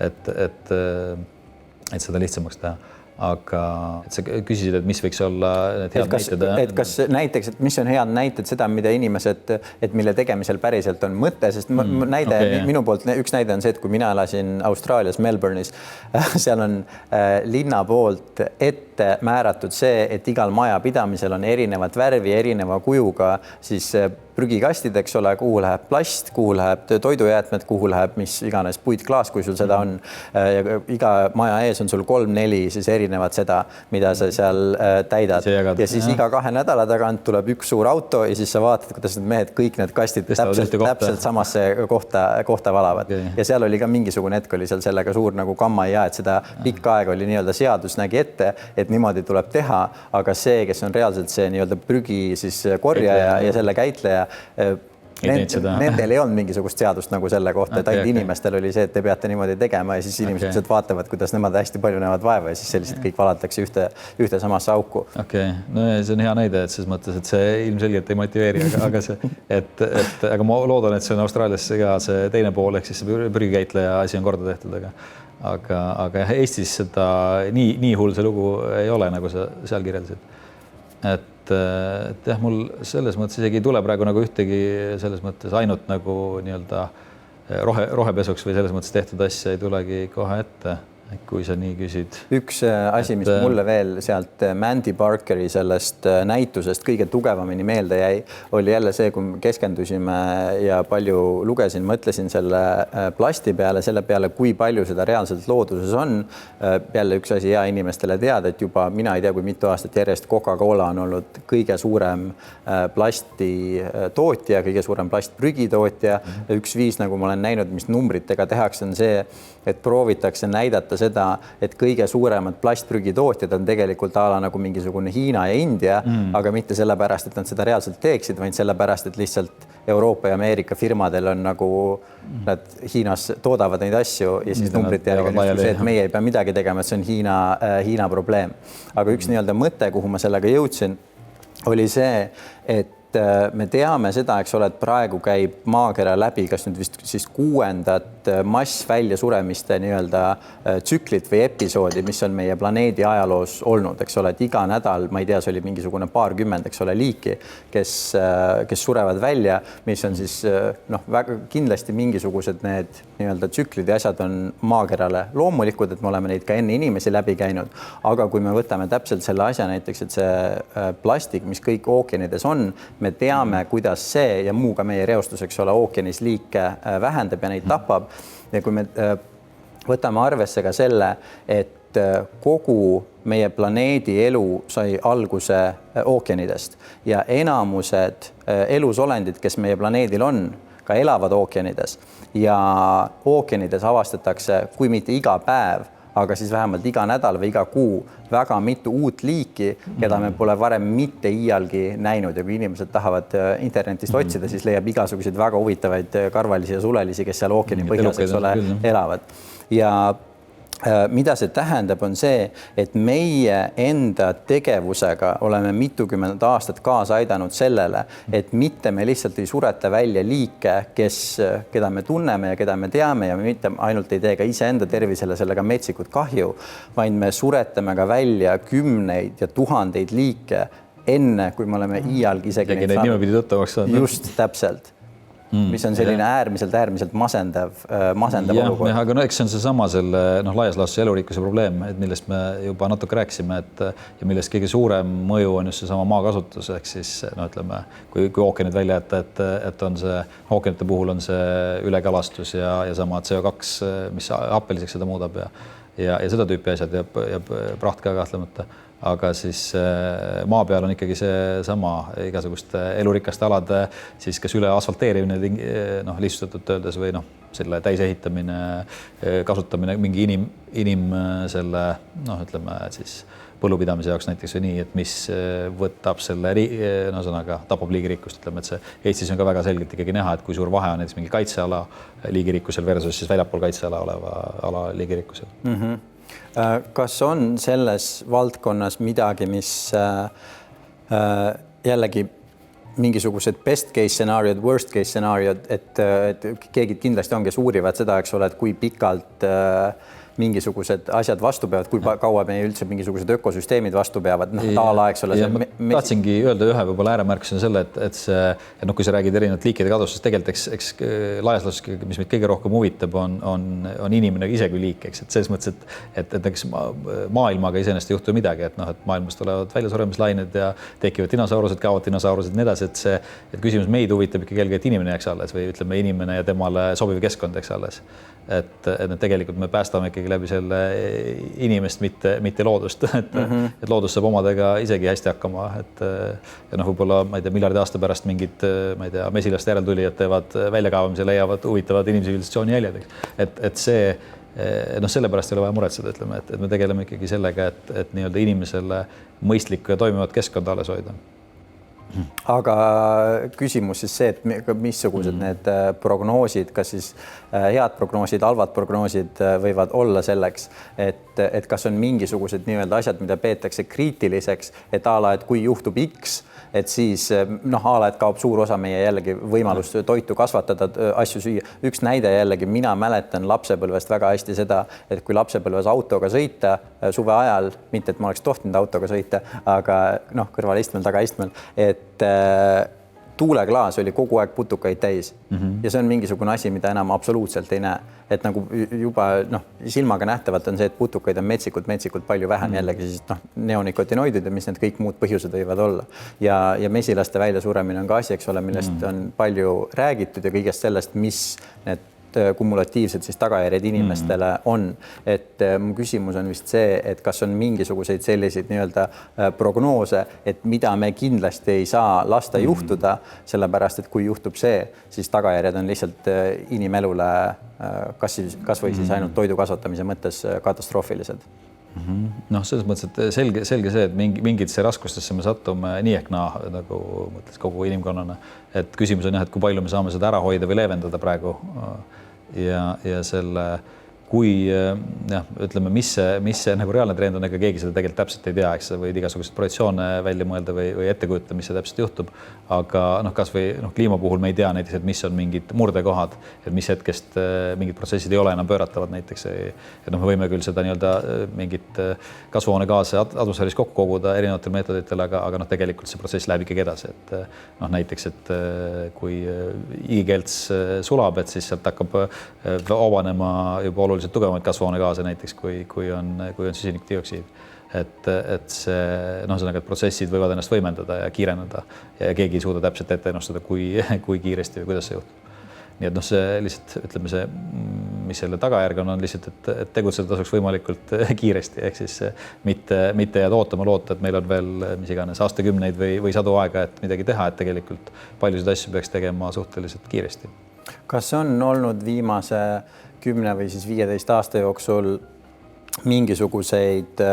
Et seda lihtsamaks teha. Aga et sa küsisid, et mis võiks olla need head näited? Et kas näiteks, et mis on head näited seda, mida inimesed, et mille tegemisel päriselt on mõte, sest minu poolt üks näide on see, et kui mina elasin Austraalias Melbourne'is, seal on linna poolt ette määratud see, et igal majapidamisel on erinevat värvi, erineva kujuga siis prügikastid, eks ole, kuhu läheb plast, kuhu läheb toidujäätmed, kuhu läheb mis iganes puitklaas, kui sul seda on. Ja iga maja ees on sul 3-4 siis erinevat seda, mida sa seal täidad. Ja siis iga 2 nädala tagant tuleb üks suur auto ja siis sa vaatad, kuidas need mehed kõik need kastid täpselt samasse kohta valavad. Ja seal oli ka mingisugune hetk oli seal sellega suur nagu kamma ja et seda pikka aega oli nii-öelda seadus nägi ette, et niimoodi tuleb teha, aga see, kes on reaalselt see nii-öelda prügi siis korjaja ja selle käitleja, nendel ei olnud mingisugust seadust nagu selle kohta, et ainult inimestel oli see, et te peate niimoodi tegema ja siis inimesed vaatavad, kuidas nemad hästi palju näevad vaeva ja siis sellised kõik valatakse ühte samasse auku. No see on hea näide, et selles mõttes, et see ilmselgelt ei motiveeri, aga see, aga ma loodan, et see on Austraalias ka see teine pool, ehk siis prügikäitleja asi on korda tehtud, aga Eestis seda nii hull see lugu ei ole, nagu sa seal kirjeldasid. Et jah, mul selles mõttes isegi ei tule praegu nagu ühtegi selles mõttes ainult nagu nii-öelda rohepesuks või selles mõttes tehtud asja ei tulegi kohe ette, kui sa nii küsid. Üks asi, mis mulle veel sealt Mandy Parkeri sellest näitusest kõige tugevamini meelde jäi, oli jälle see, kui keskendusime ja palju lugesin, mõtlesin selle plasti peale, selle peale, kui palju seda reaalselt looduses on. Jälle üks asi hea inimestele teada, et juba mina ei tea, kui mitu aastat järjest Coca-Cola on olnud kõige suurem plasti tootja, kõige suurem plastprügi tootja. Üks viis, nagu ma olen näinud, mis numbritega tehakse, on see, et proovitakse näidata seda, et kõige suuremad plastprügi tootjad on tegelikult ala nagu mingisugune Hiina ja India, aga mitte sellepärast, et nad seda reaalselt teeksid, vaid sellepärast, et lihtsalt Euroopa ja Ameerika firmadel on nagu nad Hiinas toodavad neid asju ja siis numbrite järgi on see, et meie ei pea midagi tegema, et see on Hiina probleem. Aga üks nii-öelda mõte, kuhu ma sellega jõudsin, oli see, et me teame seda, eks ole, et praegu käib maakera läbi, kas nüüd vist siis 6. massväljasuremiste nii-öelda tsüklit või episoodi, mis on meie planeedi ajaloos olnud, eks ole, et iga nädal, ma ei tea, see oli mingisugune 20, eks ole, liiki, kes surevad välja, mis on siis väga kindlasti mingisugused need nii-öelda tsüklid ja asjad on maakerale loomulikud, et me oleme neid ka enne inimesi läbi käinud, aga kui me võtame täpselt selle asja näiteks, et see plastik, mis kõik ookeanides on, me teame, kuidas see ja muu ka meie reostus, eks ole, ookeanis liike vähendab ja neid tapab. Ja kui me võtame arvesse ka selle, et kogu meie planeedi elu sai alguse ookeanidest ja enamused elusolendid, kes meie planeedil on, ka elavad ookeanides ja ookeanides avastatakse, kui mitte iga päev, aga siis vähemalt iga nädal või iga kuu väga mitu uut liiki, keda me pole varem mitte iialgi näinud ja kui inimesed tahavad internetist otsida, siis leiab igasuguseid väga huvitavaid karvalisi ja sulelisi, kes seal ookeani põhjas, eks ole, elavad. Ja mida see tähendab, on see, et meie enda tegevusega oleme mitukümmend aastat kaasa aidanud sellele, et mitte me lihtsalt ei sureta välja liike, keda me tunneme ja keda me teame ja mitte ainult ei tee ka iseenda tervisele sellega metsikut kahju, vaid me suretame ka välja kümneid ja tuhandeid liike enne, kui me oleme iialgi isegi neid nimepidi tuttavaks saanud. Just täpselt. Mis on selline äärmiselt masendav olukord. Aga no eks see on seesama selle laias laastus elurikkuse probleem, et millest me juba natuke rääkisime, ja millest kõige suurem mõju on just seesama maakasutus, ehk siis ütleme, kui ookeanid välja jätta, et on see ookeanite puhul on see ülekalastus ja sama CO2, mis happeliseks seda muudab ja seda tüüpi asjad ja praht ka kahtlemata. Aga siis maa peal on ikkagi seesama igasuguste elurikaste alade siis kas üle asfalteerimine lihtsustatult öeldes või selle täisehitamine, kasutamine mingi inim selle ütleme siis põllupidamise jaoks näiteks või nii, et mis võtab selle sõnaga tapab liigirikkust, ütleme, et see Eestis on ka väga selgelt ikkagi näha, et kui suur vahe on näiteks mingi kaitseala liigirikkusel versus siis väljapool kaitseala oleva ala liigirikkusel. Kas on selles valdkonnas midagi, mis jällegi mingisugused best case stsenaariod, worst case stsenaariod, et keegi kindlasti on, kes uurivad seda, eks ole, et kui pikalt mingisugused asjad vastu peavad, kui kaua meie üldse mingisugused ökosüsteemid vastu peavad, taala, eks ole. Tahtsingi öelda ühe võib-olla ääremärkusena selle, et kui sa räägid erinevat liikide kadustust, tegelikult eks laias laastus, mis meid kõige rohkem huvitab, on inimene ise kui liik, eks, et selles mõttes, et eks maailmaga iseenesest ei juhtu midagi, et maailmast tulevad väljasuremislained ja tekivad dinosaurused, kaovad dinosaurused ja nii edasi, et küsimus meid huvitab ikkagi eelkõige, et inimene jääks alles või ütleme inimene ja temale sobiv keskkond jääks alles. Et tegelikult me päästame ikkagi läbi selle inimest, mitte loodust, et loodus saab omadega isegi hästi hakkama, ja võib-olla, ma ei tea, miljardi aasta pärast mingid, ma ei tea, mesilaste järeltulijad teevad väljakaevamise, leiavad huvitavad inimtsivilisatsiooni jäljed, et see sellepärast ei ole vaja muretseda, ütleme, et me tegeleme ikkagi sellega, et nii-öelda inimesele mõistlikku ja toimivat keskkonda alles hoida. Aga küsimus siis see, et missugused need prognoosid, kas siis head prognoosid, halvad prognoosid võivad olla selleks, et kas on mingisugused nii-öelda asjad, mida peetakse kriitiliseks, et kui juhtub X, et siis et kaob suur osa meie jällegi võimalust toitu kasvatada, asju süüa. Üks näide jällegi, mina mäletan lapsepõlvest väga hästi seda, et kui lapsepõlves autoga sõita suve ajal, mitte et ma oleks tohtinud autoga sõita, aga kõrvalistmel, tagaistmel, et tuuleklaas oli kogu aeg putukaid täis ja see on mingisugune asi, mida enam absoluutselt ei näe. Et nagu juba silmaga nähtavalt on see, et putukaid on metsikult palju vähem jällegi siis neonikotinoidid ja mis need kõik muud põhjused võivad olla. Ja mesilaste väljasuremine on ka asi, eks ole, millest on palju räägitud ja kõigest sellest, mis need kumulatiivsed siis tagajärjed inimestele on. Et mu küsimus on vist see, et kas on mingisuguseid selliseid nii-öelda prognoose, et mida me kindlasti ei saa lasta juhtuda, sellepärast, et kui juhtub see, siis tagajärjed on lihtsalt inimelule kas või siis ainult toidu kasvatamise mõttes katastroofilised. Selles mõttes, et selge see, et mingitesse raskustesse me sattume nii ehk nagu mõttes kogu inimkonnana, et küsimus on et kui palju me saame seda ära hoida või leevendada praegu ja selle, kui ütleme, mis see nagu reaalne trend on, ega keegi seda tegelikult täpselt ei tea, eks sa võid igasuguseid projektsioone välja mõelda või ette kujutada, mis see täpselt juhtub, aga kas või kliima puhul me ei tea näiteks, et mis on mingid murdekohad, et mis hetkest mingid protsessid ei ole enam pööratavad näiteks, et me võime küll seda nii-öelda mingit kasvuhoonegaase atmosfääris kokku koguda erinevatel meetoditel, aga tegelikult see protsess läheb ikkagi edasi, et näiteks, et kui iigelts sulab, et siis sealt hakkab vabanema juba oluliselt tugevamaid kasvuhoonegaase näiteks, kui on süsinikdioksiid. Et see, et protsessid võivad ennast võimendada ja kiireneda ja keegi ei suuda täpselt ette ennustada, kui kiiresti või kuidas see juhtub. Nii et see lihtsalt, ütleme see, mis selle tagajärg on lihtsalt, et tegutseda tasuks võimalikult kiiresti, ehk siis mitte jääda ootama, loota, et meil on veel mis iganes aastakümneid või sadu aega, et midagi teha, et tegelikult paljusid asju peaks tegema suhteliselt kiiresti. Kas on olnud viimase 10 või siis 15 aasta jooksul mingisuguseid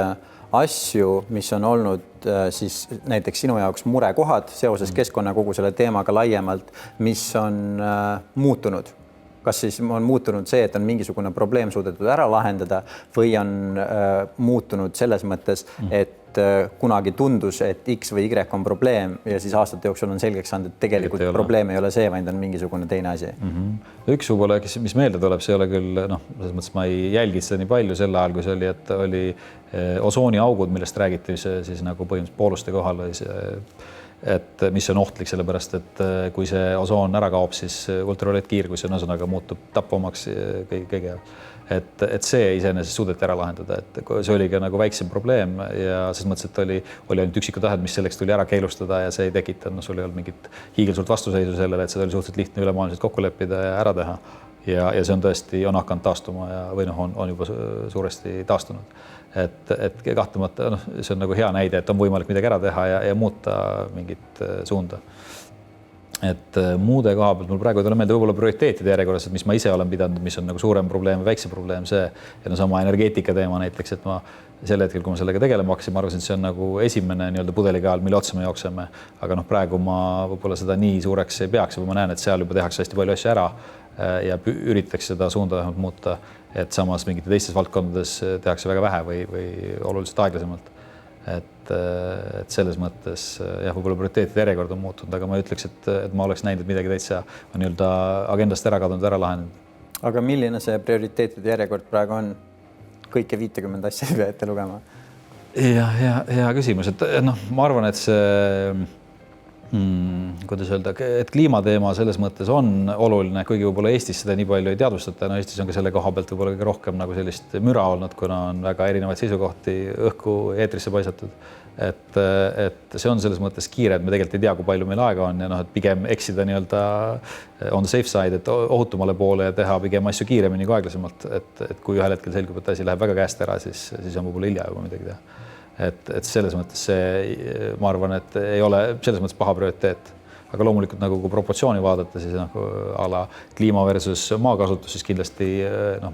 asju, mis on olnud siis näiteks sinu jaoks murekohad seoses keskkonna kogu selle teemaga laiemalt, mis on muutunud kas siis on muutunud see, et on mingisugune probleem suudetud ära lahendada või on muutunud selles mõttes, et kunagi tundus, et X või Y on probleem ja siis aastate jooksul on selgeks saanud, et tegelikult probleem ei ole see, vaid on mingisugune teine asi. Üks võib-olla, mis meelde tuleb, see ei ole küll, selles mõttes ma ei jälginud seda nii palju sel ajal, kui see oli, et oli osooniaugud, millest räägiti siis nagu põhimõtteliselt pooluste kohal või see, et mis on ohtlik, sellepärast et kui see osoon ära kaob, siis ultraviolettkiirgus on ühesõnaga muutub tappamaks kõige. Et see iseenesest suudeti ära lahendada, et see oli ka nagu väiksem probleem ja selles mõttes, et oli ainult üksikud tähed, mis selleks tuli ära keelustada ja see ei tekitanud, sul ei olnud mingit hiigelsuurt vastuseisu sellele, et seda oli suhteliselt lihtne ülemaailmselt kokku leppida ja ära teha. Ja see on tõesti, on hakanud taastuma ja või on juba suuresti taastunud. Et kahtlemata, see on nagu hea näide, et on võimalik midagi ära teha ja muuta mingit suunda. Et muude koha pealt mul praegu ei tule meelde võib-olla prioriteetide järjekorras, et mis ma ise olen pidanud, mis on nagu suurem probleem või väiksem probleem, see ja sama energeetika teema näiteks, et ma sel hetkel, kui ma sellega tegelema hakkasin, ma arvasin, et see on nagu esimene nii-öelda pudelikael, mille otsa me jookseme, aga praegu ma võib-olla seda nii suureks ei peaks, ma näen, et seal juba tehakse hästi palju asju ära ja üritatakse seda suunda vähemalt muuta, et samas mingite teistes valdkondades tehakse väga vähe või oluliselt aeglasemalt. Et selles mõttes jah, võib-olla prioriteetide järjekord on muutunud, aga ma ütleks, et ma oleks näinud, et midagi täitsa on nii-öelda agendast ära kadunud, ära lahenenud. Aga milline see prioriteetide järjekord praegu on? Kõike 50 asja ei pea ette lugema. Hea küsimus, et ma arvan, et see kuidas öelda, et kliimateema selles mõttes on oluline, kuigi võib-olla Eestis seda nii palju ei teadvustata. Eestis on ka selle koha pealt võib-olla kõige rohkem nagu sellist müra olnud, kuna on väga erinevaid seisukohti õhku eetrisse paisatud. Et see on selles mõttes kiire, et me tegelikult ei tea, kui palju meil aega on ja et pigem eksida nii-öelda on the safe side, et ohutumale poole ja teha pigem asju kiiremini kui aeglasemalt. Et kui ühel hetkel selgub, et asi läheb väga käest ära, siis on võib-olla hilja juba midagi teha. Et selles mõttes see, ma arvan, et ei ole selles mõttes paha prioriteet, aga loomulikult nagu kui proportsiooni vaadata, siis nagu ala kliima versus maakasutus, siis kindlasti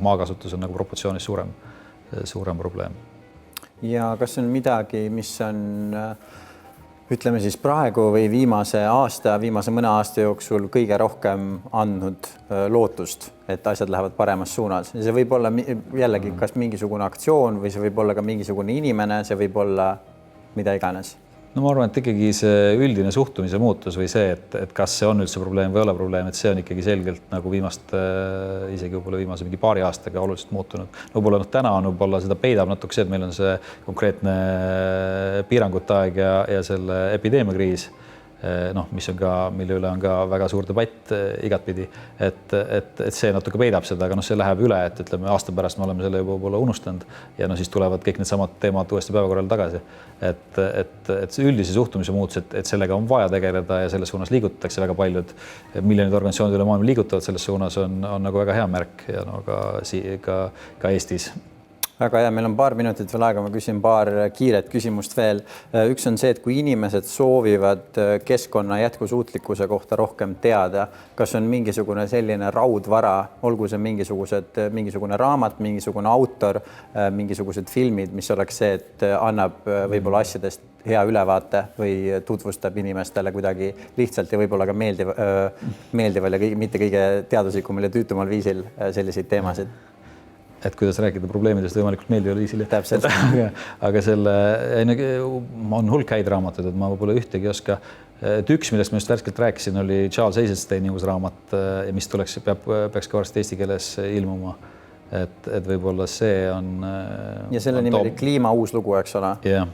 maakasutus on nagu proportsioonis suurem probleem. Ja kas on midagi, mis on, ütleme siis praegu või viimase mõne aasta jooksul kõige rohkem andnud lootust, et asjad lähevad paremas suunas? See võib olla jällegi kas mingisugune aktsioon või see võib olla ka mingisugune inimene, see võib olla mida iganes. No ma arvan, et ikkagi see üldine suhtumise muutus või see, et kas see on üldse probleem või ei ole probleem, et see on ikkagi selgelt nagu isegi võib-olla viimase mingi paari aastaga oluliselt muutunud. Võib-olla täna on võib-olla seda peidab natuke see, et meil on see konkreetne piirangute aeg ja selle epideemiakriis, mis on ka, mille üle on ka väga suur debatt igatpidi, et see natuke peidab seda, aga see läheb üle, et ütleme aasta pärast me oleme selle juba unustanud ja siis tulevad kõik need samad teemad uuesti päevakorrale tagasi. Et see üldise suhtumise muutus, et sellega on vaja tegeleda ja selles suunas liigutatakse väga paljud miljonid organisatsioonid üle maailma liigutavad selles suunas on nagu väga hea märk ja ka Eestis. Väga hea, meil on paar minutit veel aega, ma küsin paar kiiret küsimust veel. Üks on see, et kui inimesed soovivad keskkonna jätkusuutlikkuse kohta rohkem teada, kas on mingisugune selline raudvara, olgu see mingisugune raamat, mingisugune autor, mingisugused filmid, mis oleks see, et annab võib-olla asjadest hea ülevaate või tutvustab inimestele kuidagi lihtsalt ja võib-olla ka meeldival ja mitte kõige teaduslikumal ja tüütumal viisil selliseid teemasid. Et kuidas rääkida probleemidest võimalikult meeldival viisil. Täpselt. Aga on hulk häid raamatuid, et ma võib-olla ühtegi oska. Üks, millest ma just värskelt rääkisin, oli Charles Eisensteini uus raamat, mis peaks ka varsti eesti keeles ilmuma. Et võib-olla see on... Ja selle nimeli kliima uus lugu, eks ole? Jah.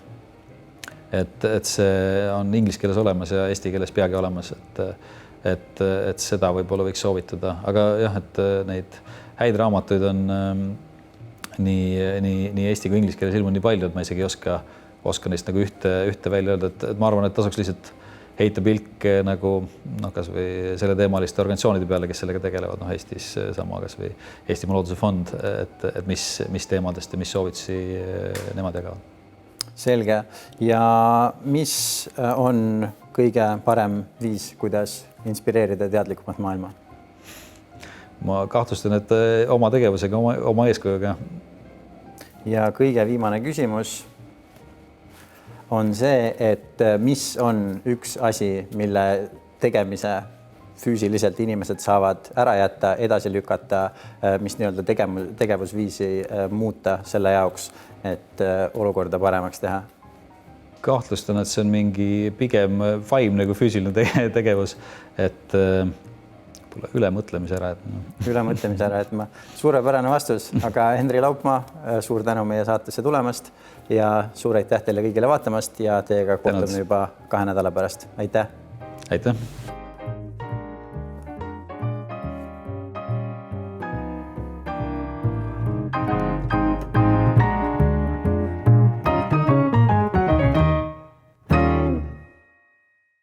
Et see on inglise keeles olemas ja eesti keeles peagi olemas. Et seda võib-olla võiks soovitada. Aga jah, et neid häid raamatuid on nii eesti kui inglise keeles ilmunud nii palju, et ma isegi ei oska neist nagu ühte välja öelda, et ma arvan, et tasuks lihtsalt heita pilk nagu kas või selle teemaliste organisatsioonide peale, kes sellega tegelevad, Eestis sama kas või Eestimaa Looduse Fond, et mis teemadest ja mis soovitusi nemad jagavad. Selge. Ja mis on kõige parem viis, kuidas inspireerida teadlikumat maailma? Ma kahtlustan, et oma tegevusega, oma eeskujuga. Ja kõige viimane küsimus on see, et mis on üks asi, mille tegemise füüsiliselt inimesed saavad ära jätta, edasi lükata, mis nii-öelda tegevusviisi muuta selle jaoks, et olukorda paremaks teha? Kahtlustan, et see on mingi pigem vaimne kui füüsiline tegevus, et ülemõtlemise ära. Ülemõtlemise ära, et suurepärane vastus, aga Henri Laupmaa, suur tänu meie saatesse tulemast ja suur aitäh teile kõigile vaatamast ja teiega kohtume juba 2 nädala pärast. Aitäh! Aitäh!